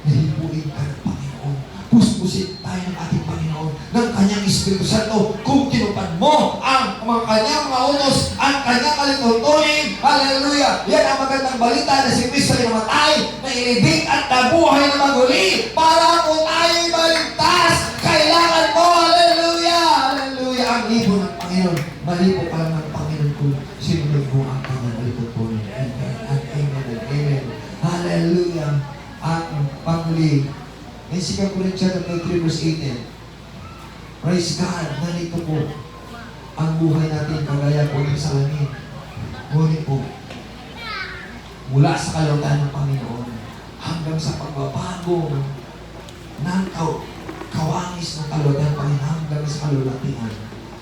nahipuin ka ng Panginoon. Puspusin tayo ng ating Panginoon ng Kanyang Espiritu Santo. Kung tinupad mo ang mga Kanyang mga utos, ang Kanyang kalintutunin, hallelujah. Yan ang magandang balita na si Kristo ay namatay, na ilibing at nabuhay na maguli para po tayo'y maligtas. Kailangan mo, hallelujah, hallelujah, ang hipo ng Panginoon. Malipo ka lang ng Panginoon kung sinunod mo ang Kanyang kalintutunin. Amen and amen and amen. Hallelujah. Ang panguli, in 2 Corinthians 3 verse 18, praise God, nalito po ang buhay natin kagaya po ng salamin. Ngunit po, mula sa kalautan ng Panginoon hanggang sa pagbabago ng kawangis ng kalautan ng Panginoon hanggang sa kalulatian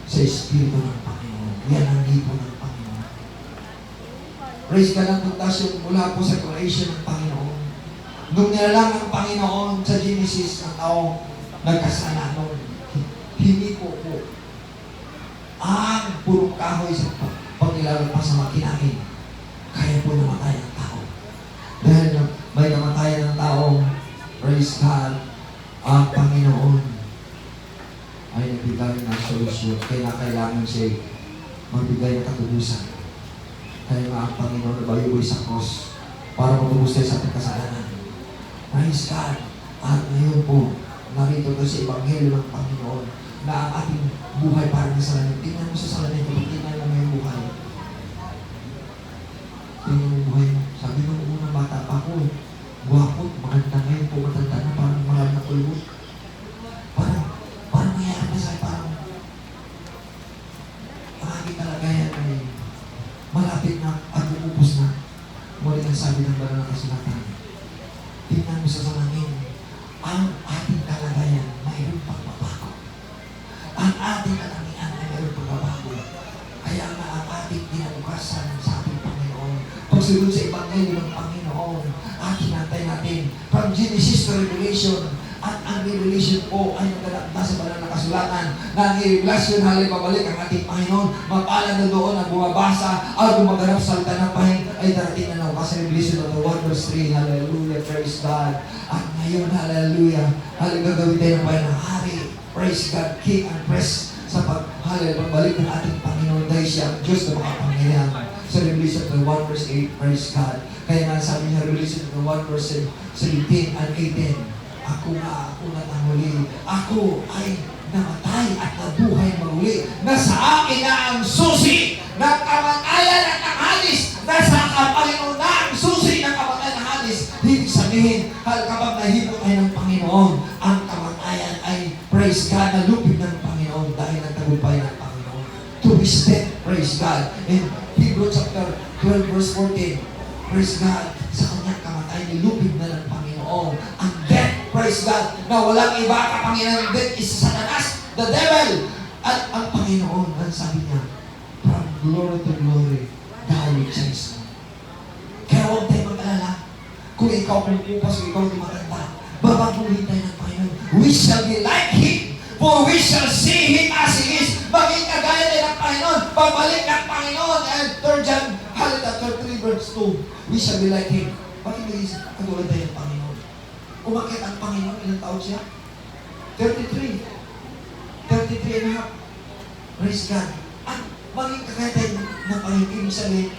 sa Espiritu ng Panginoon. Yan ang hipo ng Panginoon. Praise God ang pundasyon mula po sa creation ng Panginoon. Nung nilalang ng Panginoon sa Genesis ang taong nagkasalanan, hindi po ang purong kahoy sa pagnilalagpas sa makinain, kaya po namatay ang tao. Dahil may namatayan ng tao, praise God, ang Panginoon ay nagbigay ng solusyon. Kaya kailangan siya magbigay ng katubusan. Kaya nga ang Panginoon nabayuboy sa cross para matubos tayo sa ating kasalanan. Praise God. At ngayon po, narito tayo sa Ebanghelyo ng Panginoon na ang ating buhay parang salamin. Tingnan mo sa salamin, tingnan mo yung buhay. Tingnan mo yung buhay mo. Sabi mo, unang bata pa ako, guwapo, maganda ngayon po, matanda na, parang mahal na kulot. Parang mayroon na sa'yo, parang ang aking kalagayan ay malapit na at umubos na. Muli ang sabi ng banal na kasulatan. Tingnan mo sa salamin, ang ating kalagayan mayroon pagbabago. Ang ating katangian ay mayroon pagbabago. Kaya nga ang ating kinabukasan sa ating Panginoon, pagsunod sa Ebanghelyo ng Panginoon, ating nantay natin from Genesis to Revelation. At ang revelation po ay nagalak na sa banal na kasulatan na ang revelasyon halay babalik ang ating Panginoon. Mapalad na doon ang bumabasa at gumaganap sa salita ng Panginoon ay darating na kasi revelation of the 1 verse 3. Hallelujah, praise God. At ngayon, hallelujah, gagawin tayo ng Panginoon hari. Praise God, King and Press sa pagbalik ng ating Panginoon dahil siya ang Diyos na makapangyarihan. Sa Revelation of the 1 verse 8, praise God. Kaya nga sabi niya, Revelation of the 1 verse 17 and 18, ako na muli. Ako ay namatay at nabuhay maguli. Nasa akin na ang susi ng kamatayan at ng hadis. Nasa Panginoon na ang susi ng kamatayan at hadis. Ibig sabihin, kapag nahipot tayo ng Panginoon, ang kamatayan ay praise God na lupig ng Panginoon dahil nagtagumpay ng Panginoon. To his death, praise God. In Hebrews chapter 12 verse 14, praise God, sa kanyang kamatayan, nilupig na ng Panginoon. Ang death, praise God, na walang iba kapangyarihan ng death is Satanas, the devil. At ang Panginoon, ang sabi niya, from glory to glory, God will change me. Kaya huwag tayo mag-alala. Kung ikaw pupupas, kung ikaw di maganda, babaguhin tayo ng Panginoon. We shall be like Him, for we shall see Him as He is. Maging kagaya tayo ng Panginoon, babalik ng Panginoon. And 3 John, chapter 3 verse 2, we shall be like Him. Maging katulad tayo ng Panginoon. Umakit ang Panginoon, ilang taon siya? 33 and a half. Praise God. At maging kakatay ng Panginoon sa rin.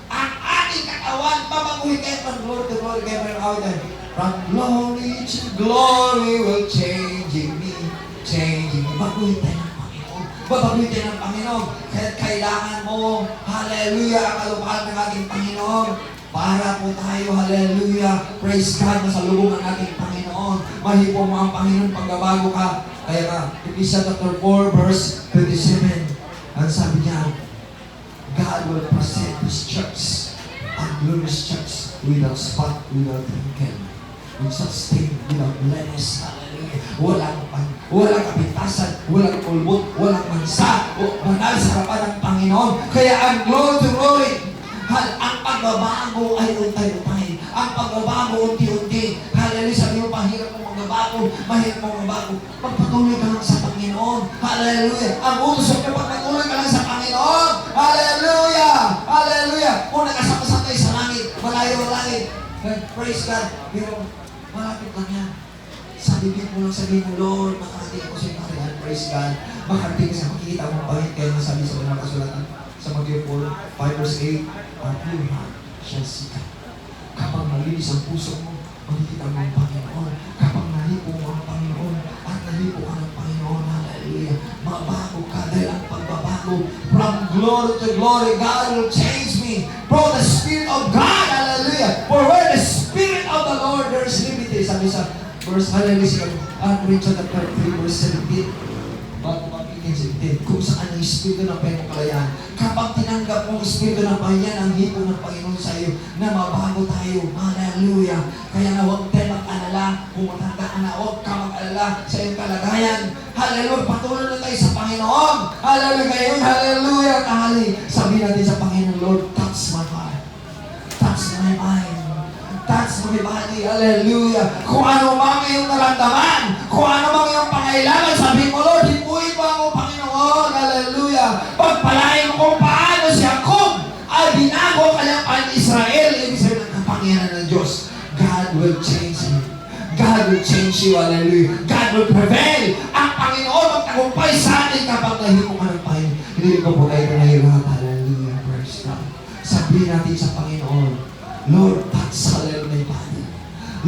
Ang ating katawan, babaguhin kayo from glory to glory kayo mayroon out there. From glory to glory will changing me. Baguhin tayo ng Panginoon. Babaguhin tayo ng Panginoon. Kaya kailangan mo, hallelujah, ang kalupaan ng ating Panginoon. Para po tayo, hallelujah, praise God, na sa lubong ng ating Panginoon. Mahipo mo ang Panginoon pagbabago ka. Kaya ka, Ephesians chapter 4, verse 27, ang sabi niya, God will present His church, a glorious church, without spot, without wrinkle, with such thing, without blemish, hallelujah. Walang kapintasan, walang kulbot, walang mansa, banal sa harapan ng Panginoon. Kaya ang glory to glory, ang pagbabago ay untay-untay. Ang pagbabago unti-unti. Hallelujah. Sabi mo, mahirap mo magbabago. Mahirap mo magbabago. Magpatuloy ka lang sa Panginoon. Hallelujah. Ang utos mo, pagpatuloy ka lang sa Panginoon. Hallelujah. Hallelujah. Kung nakasama tayo sa langit, malayo ang langit. Praise God. Pero malapit lang yan. Sabihin mo lang, sabihin mo, Lord, makarating ko sa iyo kaharian. Praise God. Makarating sa makikita mo pangit kayo nasabi sa mga kasulatan. Sa Matthew 4, 5 verse 8, our pure heart shall see God. Kapag malinis ang puso mo, makikita mo ang Panginoon. Kapag nalipo mo ang Panginoon, at nalipo ka ng Panginoon, hallelujah, mabago ka dahil ang pagbabago. From glory to glory, God will change me. From the Spirit of God, hallelujah. For where the Spirit of the Lord, there is liberty. Sabi sa verse, hallelujah, Richard chapter 3, verse 17. Bago mapigin sa itin, kung saan ang Espiritu ng Panginoon. Kapag tinanggap mo ang Espiritu ng Panginoon, ang hipo ng Panginoon sa iyo, na mabago tayo. Hallelujah. Kaya na huwag tayo mag-alala. Kung matanda ka na, huwag ka mag-alala sa iyong kalagayan. Hallelujah. Patuloy na tayo sa Panginoon. Hallelujah. Ngayon, hallelujah. Kahali. Sabi natin sa Panginoon, Lord, touch my heart. my body. Hallelujah. Kung ano mang iyong naramdaman, kung ano mang iyong pangailangan, sabi mo, Lord, hipuin mo ako, Panginoon. Hallelujah. Pagpalain mo kung paano si Jacob ay binago kanyang pan-Israel. Ibig sabihin ng kapangyarihan ng Diyos. God will change you. God will change you. Hallelujah. God will prevail. Ang Panginoon magtagumpay sa atin kapag nahipo ka ng Panginoon. Hindi ko po kayo nahirap. Hallelujah. Praise God. Sabihin natin sa Panginoon, Lord, touch my body.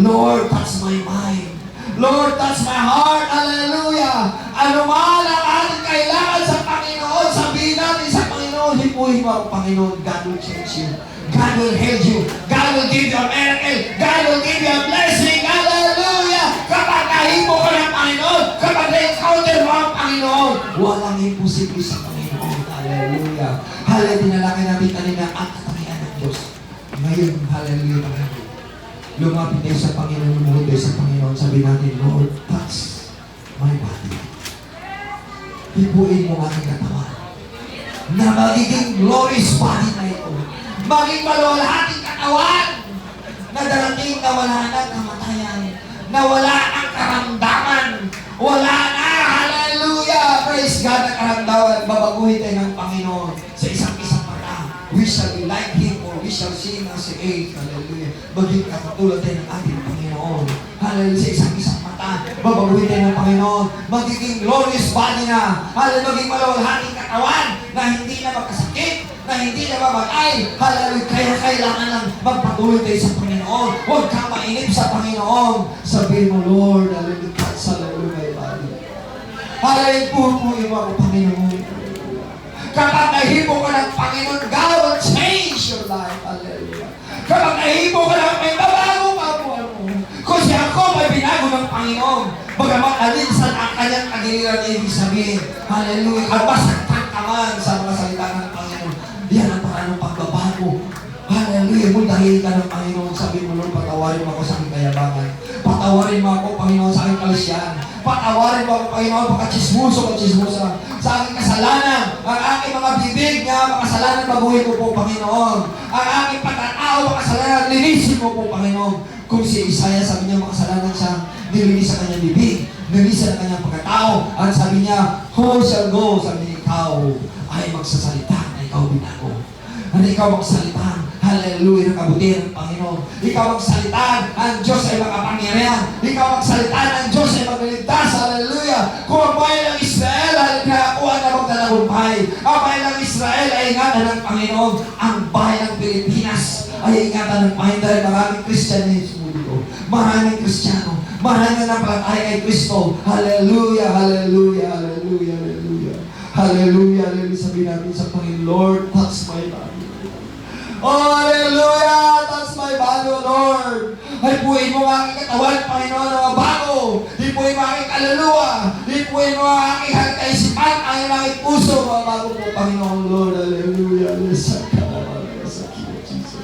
Lord, touch my mind. Lord, touch my heart. Hallelujah. Ano man ang ating kailangan sa Panginoon, sabihin natin sa Panginoon, hipuhin mo ang Panginoon. God will change you. God will heal you. God will give you a miracle. God will give you a blessing. Hallelujah. Kapag nahipo ka ng Panginoon, kapag na-encounter mo ang Panginoon, walang imposible sa Panginoon. Hallelujah. Hallelujah. Dinalaki natin kanina ang katangian ng Diyos. Ngayon, hallelujah, Panginoon. Lumapit tayo sa Panginoon, lumuhod tayo sa Panginoon. Sabi natin, Lord, touch my body. Hipuin mo aking katawan na magiging glorious body na ito. Maging maluwalhating katawan na darating na wala ng kamatayan, na wala ng karamdaman, wala na, hallelujah, praise God, na karamdaman. Babaguhin tayo ng Panginoon sa isang mata. We shall be like Him, or we shall see Him as He is. Hallelujah. Maging katulad tayo ng ating Panginoon. Hallelujah. Sa isang mata, babaguhin tayo ng Panginoon. Magiging glorious body na. Hallelujah. Maging maluwalhating katawan na hindi na magkasakit, na hindi na mamatay. Hallelujah. Kaya kailangan lang magpatuloy tayo sa Panginoon. Huwag kang mainip sa Panginoon. Sabihin mo, Lord, hallelujah, touch, hallelujah, my body. Hallelujah, pupuin mo ako, Panginoon. Kapag nahipo ka ng Panginoon, God will change your life. Hallelujah. Kapag nahipo ka ng may babago ka po. Kung si Jacob ay binago ng Panginoon, bagamat alinsan ang kanyang kagiliran, ibig sabihin, hallelujah, at masaktan ka man sa mga salita ng Panginoon. Yan ang parang ng pagbabago. Hallelujah. Kung dahil ka ng Panginoon, sabi mo, Lord, patawarin mo ako sa aking kayabangan. Patawarin mo ako, Panginoon, sa aking kalisyan. Patawarin mo ako, Panginoon, pagka-chismusa sa aking kasalanan. Ang aking mga bibig na makasalanan, baguhin ko po, Panginoon. Ang aking pagkatao, makasalanan, linisin mo po, Panginoon. Kung si Isaiah, sabi niya, makasalanan siya, nilinis sa kanyang bibig, nilinis sa kanyang pagkatao. At sabi niya, who shall go? Sabi niya, ikaw ay magsasalita na ikaw binago. Na ikaw magsalita, hallelujah, ng kabutihan ng Panginoon. Ikaw magsalita, ang Diyos ay makapangyarihan. Ikaw magsalita, ang Diyos ay magliligtas, hallelujah. Kung ang bayan ng Israel ay nakakuha na magdalagumpay, ang bayan ng Israel ay ingatan ng Panginoon. Ang bayan ng Pilipinas ay ingatan ng Panginoon dahil maraming Kristiyanismo dito. Maraming Kristiyano, maraming napalataya kay Kristo. Hallelujah, hallelujah, hallelujah, hallelujah. Hallelujah, hallelujah. Sabi natin sa Panginoon, Lord, touch my body. Oh, hallelujah! Touch my body, O Lord. Hipuin mo ang aking katawan, Panginoon, na mabago. Hipuin mo ang aking kaluluwa. Hipuin mo ang aking kaisipan, ang aking puso, mabago po, Panginoon, Lord. Hallelujah. Jesus.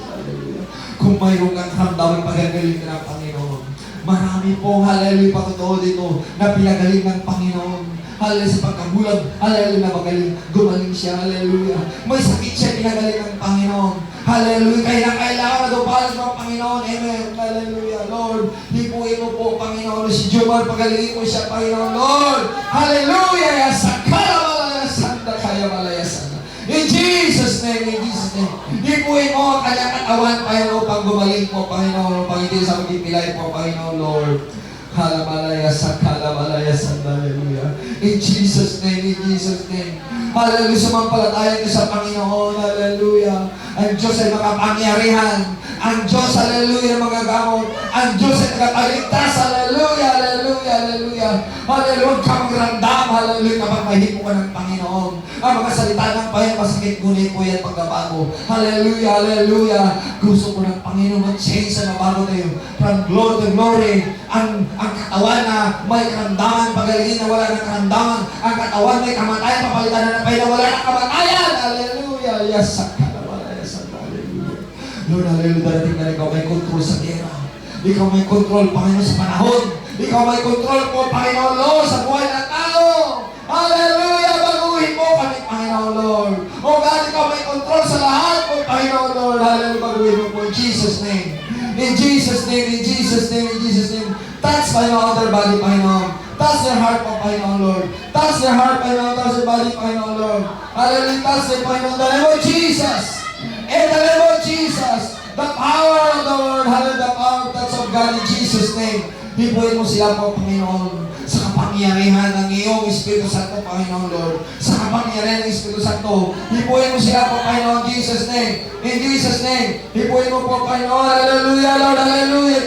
Hallelujah. Kung mayroong kang karamdaman, pagagaling ka ng Panginoon. Marami pong, hallelujah, patotoo dito na pinagaling ng Panginoon. Hallelujah, sa pagkabulag, hallelujah, na magaling, gumaling siya, hallelujah. May sakit siya, pinagaling ng Panginoon. Hallelujah, kaya kailangan na dupalan mo ang Panginoon, amen, hallelujah, Lord. Hipuin mo po, Panginoon, si Jomar, pagalingin mo siya, Panginoon, Lord. Hallelujah, sakala malaya, santa kaya malaya sana. In Jesus' name, in Jesus' name. Hipuin mo ang kanyang katawan, Panginoon, pang gumaling po, Panginoon, pang hindi sa magpipilay po, Panginoon, Lord. Halamalaya sanda, hallelujah. In Jesus' name, in Jesus' name. Hallelujah, sumampalataya ka sa Panginoon, hallelujah. Ang Diyos ay makapangyarihan. Ang Diyos, hallelujah, magagamot. Ang Diyos ay nagpapaligtas, hallelujah, hallelujah, hallelujah. Hallelujah, huwag kang randam, hallelujah, kapag mahipo ka ng Panginoon. Ang mga salita ng Panginoon, masakit ngunit po yan pagkabago. Hallelujah, hallelujah. Gusto ko ng Panginoon mag-change sa mabago tayo. From glory to glory. Ang katawan na may karamdaman, pagalingin na wala ng karamdaman. Ang katawan may kamatayan, papalitan na napay na wala ng kamatayan. Hallelujah. Yes, hallelujah. Lord, hallelujah, darating na ikaw may control sa gera. Ikaw may control, Panginoon, sa panahon. Ikaw may control po, Panginoon, Lord, sa buhay ng tao. Hallelujah, baguhin mo kami, Panginoon, Lord. O God, ikaw may control sa lahat po, Panginoon, Lord. Hallelujah, baguhin mo po in Jesus' name. In Jesus' name, in Jesus' name, in Jesus' name. Touch, Panginoon, their body, Panginoon. Touch their heart, Panginoon, Lord. Touch their heart, Panginoon. Touch their body, Panginoon, Lord. Hallelujah. Touch them, Panginoon. In the name of Jesus. In the name of Jesus. The power of the Lord. Hallelujah. The power of touch of God in Jesus' name. Hipuin mo sila po, Panginoon, sa kapangyarihan ng iyong Espiritu Santo, Panginoon, Lord. Sa kapangyarihan ng Espiritu Santo. Hipuin mo sila po, Panginoon, in Jesus' name. In Jesus' name. Hipuin mo po, Panginoon. Hallelujah, Lord. Hallelujah.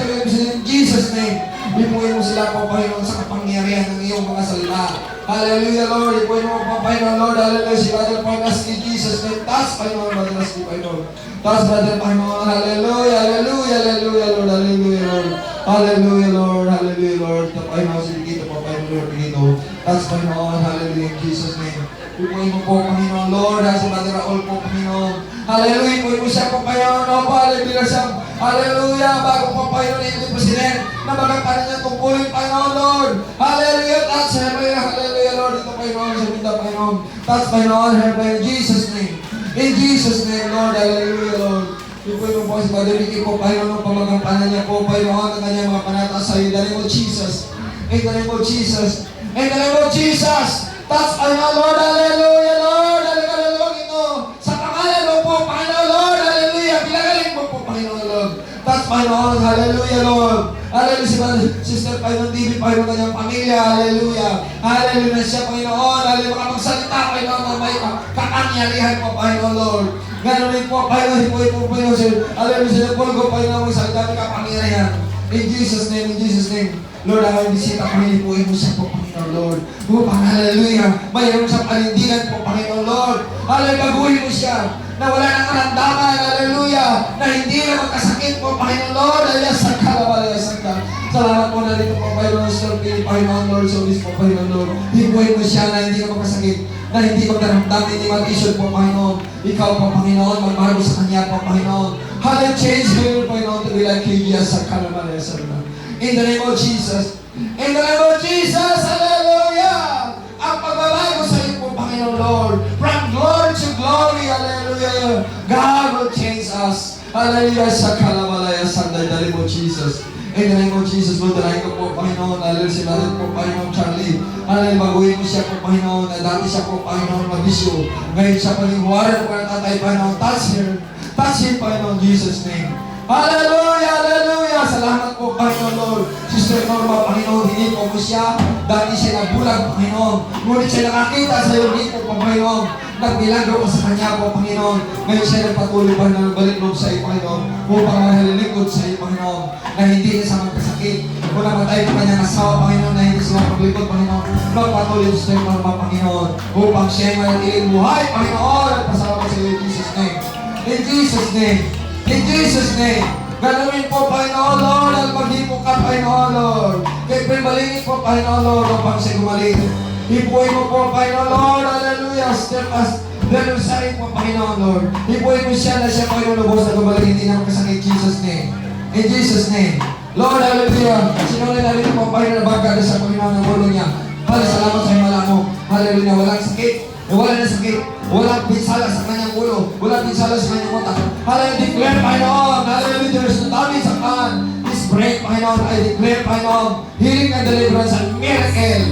In Jesus' name. Hipuin mo sila po, Panginoon, sa kapangyarihan ng iyong mga salita. Hallelujah, Lord. Hipuin mo po, Panginoon, Lord. Hallelujah. Si Brother Parnas in Jesus' name. Taas, Panginoon, Brother Nasty, Panginoon. Taas, Brother Panginoon. Hallelujah, hallelujah, hallelujah, Lord. Hallelujah, Lord. Hallelujah, Lord. Hallelujah, Lord. Panginoon, sige po, Panginoon, Lord, dito. Taas, Panginoon. Hallelujah, in Jesus' name. Hipuin mo po, Panginoon, Lord. Si Brother Raul po, Panginoon. Hallelujah. Hipuin mo siya po, Panginoon. Hallelujah siya. Hallelujah. Bago po, Panginoon, yung President, na magkakaroon niya tungkulin, Panginoon, Lord. Hallelujah. Touch, hallelujah. Hallelujah, Lord. Ito, Panginoon, sa pinta, Panginoon. Touch, Panginoon, hallelujah. In Jesus' name. In Jesus' name, Lord. Hallelujah, Lord. Hipuin mo po si Brother Ricky po, Panginoon, pamagampanan niya po, Panginoon, ang kanyang mga panata sa iyo. In the name of Jesus. In the name of Jesus. In the name of Jesus. Touch, Panginoon, Lord. Hallelujah, Lord. Hallelujah, Lord. Ito. Sa pangalan mo po, Panginoon, Lord. Hallelujah. Pinagaling mo po, Panginoon, Lord. Touch, Panginoon. Hallelujah, Lord. Hallelujah, Sister Panginoon TV, Panginoon, kanyang pamilya. Hallelujah. Hallelujah siya, Panginoon. Hallelujah. Makapagsalita, Panginoon, na may kapangyarihan po, Panginoon, Lord. Ganon rin po, Panginoon. Hipuin po, Panginoon, sir. Hallelujah, sir. Pulgo, Panginoon, may salita, may kapangyarihan. In Jesus' name, in Jesus' name. Lord, ang bisita kami, hipuin mo siya po, Panginoon, Lord. Upang, hallelujah, mayroon sa panindigan po, Panginoon, Lord. Hallelujah, baguhin mo siya na wala nang karamdaman, hallelujah, na hindi na magkasakit po, Panginoon, Lord. Hallelujah, sa kalabalaya, sa ka. Salamat po na dito po, Panginoon, Sir Pili, Panginoon, Lord, so this po, Panginoon, Lord. Hipuin mo siya na hindi na magkasakit, na hindi magkaramdam, hindi mag-issue po, Panginoon. Ikaw po, Panginoon, magbago sa Kanya po, Panginoon. Hallelujah, change him, Panginoon, to be like Higya sa kalabalaya, sa ka. In the name of Jesus. In the name of Jesus. Hallelujah. Ang pagbabago sa iyo po, Panginoon Lord. From glory to glory. Hallelujah. God will change us. Hallelujah. Sa kalabalaya sa name of Jesus. In the name of Jesus, Lord, dalahin ko po, Panginoon. Hallelujah. Si natin po, Panginoon Charlie. Hallelujah. Baguhin mo siya po, Panginoon. Dati siya po, Panginoon, mabisyo. Ngayon siya paniwaran po ng tatay, Panginoon. Touch him. Touch him, Panginoon, Jesus' name. Hallelujah! Hallelujah! Salamat po, Panginoon, Lord. Sister Norma, Panginoon, hindi po mo siya. Dati siya nabulag, Panginoon. Ngunit siya nakakita sa iyo, hindi po, Panginoon. Nagbilagro ka sa Kanya po, Panginoon. Ngayon siya nagpatuloy pa na balik loob sa iyo, Panginoon. Upang mahalilingkod sa iyo, Panginoon. Na hindi niya sa magkasakit. Kung namatay po kanyang asawa, Panginoon, na hindi sila paglingkod, Panginoon. Magpatuloy sa iyo, Panginoon. Upang siya manatiling buhay, Panginoon. At pasalamat sa iyo, in Jesus' name. In Jesus' name. In Jesus' name, gano'n po, Panginoon, Lord, at maghipok ka, Panginoon, Lord. Kaya pinbalingin po, Panginoon, Lord, upang siya gumaling. Hipuin mo po, Panginoon, Lord, hallelujah, step us, ganun sa rin po, Panginoon, Lord. Hipuin mo siya na siya, Panginoon, lubos na gumaling, hindi na makasakit, in Jesus' name. In Jesus' name. Lord, hallelujah, sinulin na rin po, Panginoon, na bagay sa Panginoon ng ulo niya. Hallelujah, salamat sa himala mo. Hallelujah, walang sakit. Wala na sakit. Walang pinsala sa kanyang ulo. Walang pinsala sa kanyang utak. Hallelujah, declare, Panginoon. Hallelujah, there is no damage sa kan. This break, Panginoon, I declare, Panginoon, healing and deliverance and miracle.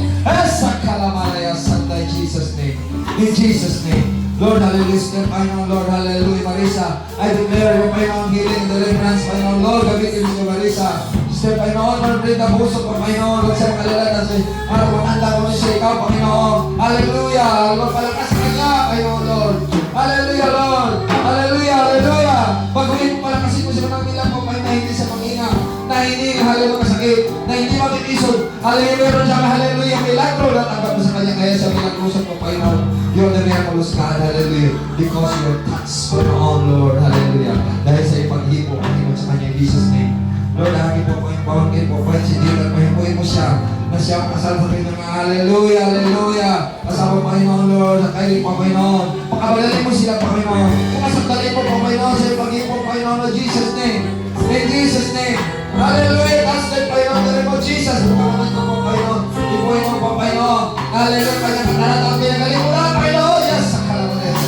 Sa kalamalaya, Santa, in Jesus' name. In Jesus' name. Lord, hallelujah, step, Panginoon, Lord, hallelujah, Marisa. I declare your, Panginoon, healing and deliverance, Panginoon, Lord, gamitin mo, Marisa. Step, Panginoon, Lord, bring the puso ko, Panginoon, Lord, sa makalala kasi, maganda ko siya, ikaw, Panginoon. Hallelujah, Lord, palakas sa kanya, Panginoon, Lord. Hallelujah, Lord. Hallelujah, hallelujah. Pag-uwi mo palakasin mo sa mga bilang po, Panginoon, na hindi sa pangina, na hindi, hallelujah, kasakit, na hindi matitisod. Hallelujah, meron siya, hallelujah, milagro na tanggap mo sa kanya, kaya sa milagro po, Panginoon. You're the miraculous God, hallelujah, because you're touched, Panginoon, Lord, hallelujah. Dahil sa ipaghipo, Panginoon, sa kanya, in Jesus' name. Lord, hangin po po yung pawangkin po, Panginoon, mahipuin mo siya, na siya ang kasal sa Panginoon. Hallelujah, hallelujah. Kasama, Panginoon, Lord, at kayo po, Panginoon. Pakabalalin mo sila, Panginoon. Pumasagdali po, Panginoon, sa ipaghipo, Panginoon, in Jesus' name. In Jesus' name. Hallelujah, that's the Panginoon, the name of Jesus. Pakabalalin ko po, Panginoon. Ipuin mo po, Panginoon. Hallelujah, kanyang kanaratan, pinagaling mo lang, Panginoon. Yes, sa kalabalas.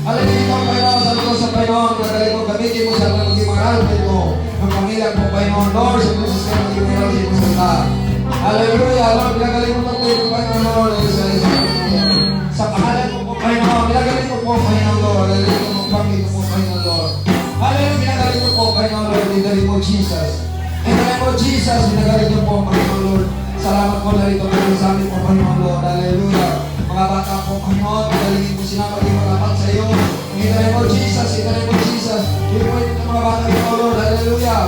Hallelujah, Panginoon, sa Diyos sa Panginoon, pinagaling mo, gamitin mo siya, maging mga alpin mo, ang pamilya Hallelujah. Lord, pinagaling mo po ito, Panginoon. Sa pangalan mo po, Panginoon. Pinagaling mo po, Panginoon, Lord. Hallelujah. Magpakita po, Panginoon, Lord. Hallelujah. Pinagaling mo po, Panginoon, Lord. In the name of Jesus. In the name of Jesus, pinagaling mo po, Panginoon, Lord. Salamat po na rito kayo sa amin po, Panginoon, Lord. Hallelujah. Mga bata po, Panginoon, pinagaling mo sila maging marapat sa iyo. In the name of Jesus, in the name of Jesus. Hindi po ito mga bata, Panginoon, Lord. Hallelujah.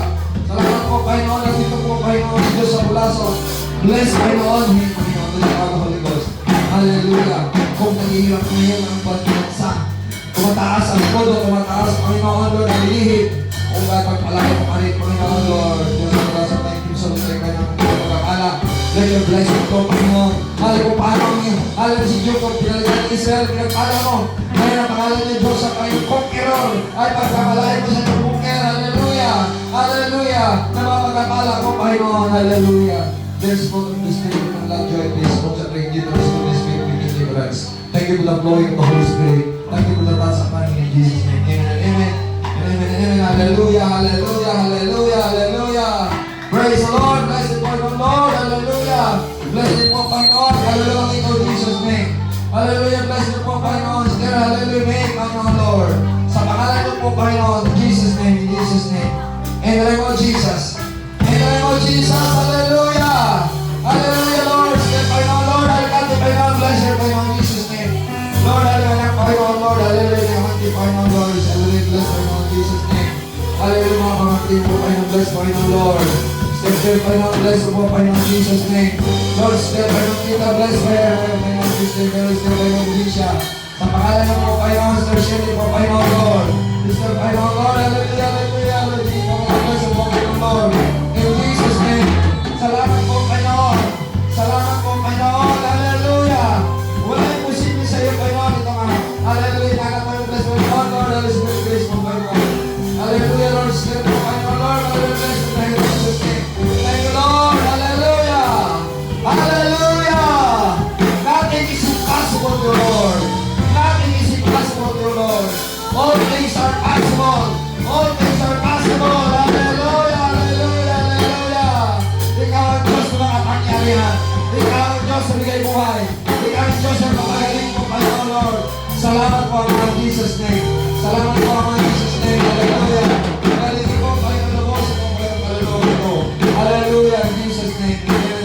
Salamat po, Panginoon. Nandito po, Panginoon, si Diyos sa Bulason. Bless, Panginoon. Panginoon, the Holy Ghost. Hallelujah. Kung naghihirap ngayon ang bansa, tumataas ang kodo, tumataas, Panginoon, Lord, ang lihit. Kung bakit pagpalaki po kalit, Panginoon, Lord. Diyos sa Bulason, thank you so much sa kanyang pagkakala. Let your blessing po, Panginoon. Hallelujah po, paano ang hallelujah si Jacob, pinalitan ng Israel, pinagpala mo. Ngayon ang pangalan niya, Diyos, sa kanyang conqueror. Ay pagkakalain mo sa iyong conqueror. Hallelujah. Hallelujah. Napapagkakala ko, Panginoon. Hallelujah. There's fruit of the Spirit of love, joy, peace, hope, and forgiveness of the Spirit of deliverance. Thank you for the flowing of the Holy Spirit. Thank you for the touch of money in Jesus' name. Amen and amen. Amen and amen. Hallelujah. Hallelujah. Hallelujah. Hallelujah. Praise the Lord. Bless the Lord, the Lord. Hallelujah. Bless the Lord, Panginoon. Hallelujah. In Jesus' name. Hallelujah. Bless the Lord, Panginoon. Still, hallelujah. Name, Panginoon, Lord. Sa pangalan ng po, Panginoon. In Jesus' name. In Jesus' name. In the name of Jesus. In the name of Jesus. Hallelujah. Hallelujah, Lord. Still, Panginoon, Lord. Hallelujah. Panginoon. Bless you, Panginoon. In Jesus' name. Lord, hallelujah. Panginoon, Lord. Hallelujah. Panginoon, Lord. Hallelujah. Bless, Panginoon. In Jesus' name. Hallelujah, mga pamangkin po, Panginoon. Bless, Panginoon, Lord. Still, Panginoon. Bless po, Panginoon. In Jesus' name. Lord, still, Panginoon. Kita, bless, Panginoon. Still, Panginoon. Bisha. Sa pangalan ng po, Panginoon. Still, Shirley po, Panginoon, Lord. Still, Panginoon, Lord. Hallelujah. Hallelujah. Hallelujah. Bless po, Panginoon, Lord. In Jesus' name. Salamat po, Panginoon. Salamat po, Panginoon. Hallelujah. Wala yung posible sa iyo, Panginoon. Ito nga. Hallelujah. Nakat mo yung bless po, Panginoon, Lord. Hallelujah. Grace po, Panginoon. Hallelujah, Lord. Spirit po, Panginoon, Lord. Hallelujah. Bless po, Panginoon. Jesus' name. Thank you, Lord. Hallelujah. Hallelujah. Nothing is impossible to you, Lord. Nothing is impossible to you, Lord. All things are possible. All things are possible. Hallelujah. Hallelujah. Hallelujah. Ikaw ang Diyos ng mga pangyarihan. Ikaw ang Diyos sa bigay buhay. Ikaw ang Diyos ang kapagaling po, Panginoon, Lord. Salamat po ang mga Jesus' name. Salamat po ang mga Jesus' name. Hallelujah. Hallelujah po, Panginoon, na po sa pong Hallelujah. In Jesus' name.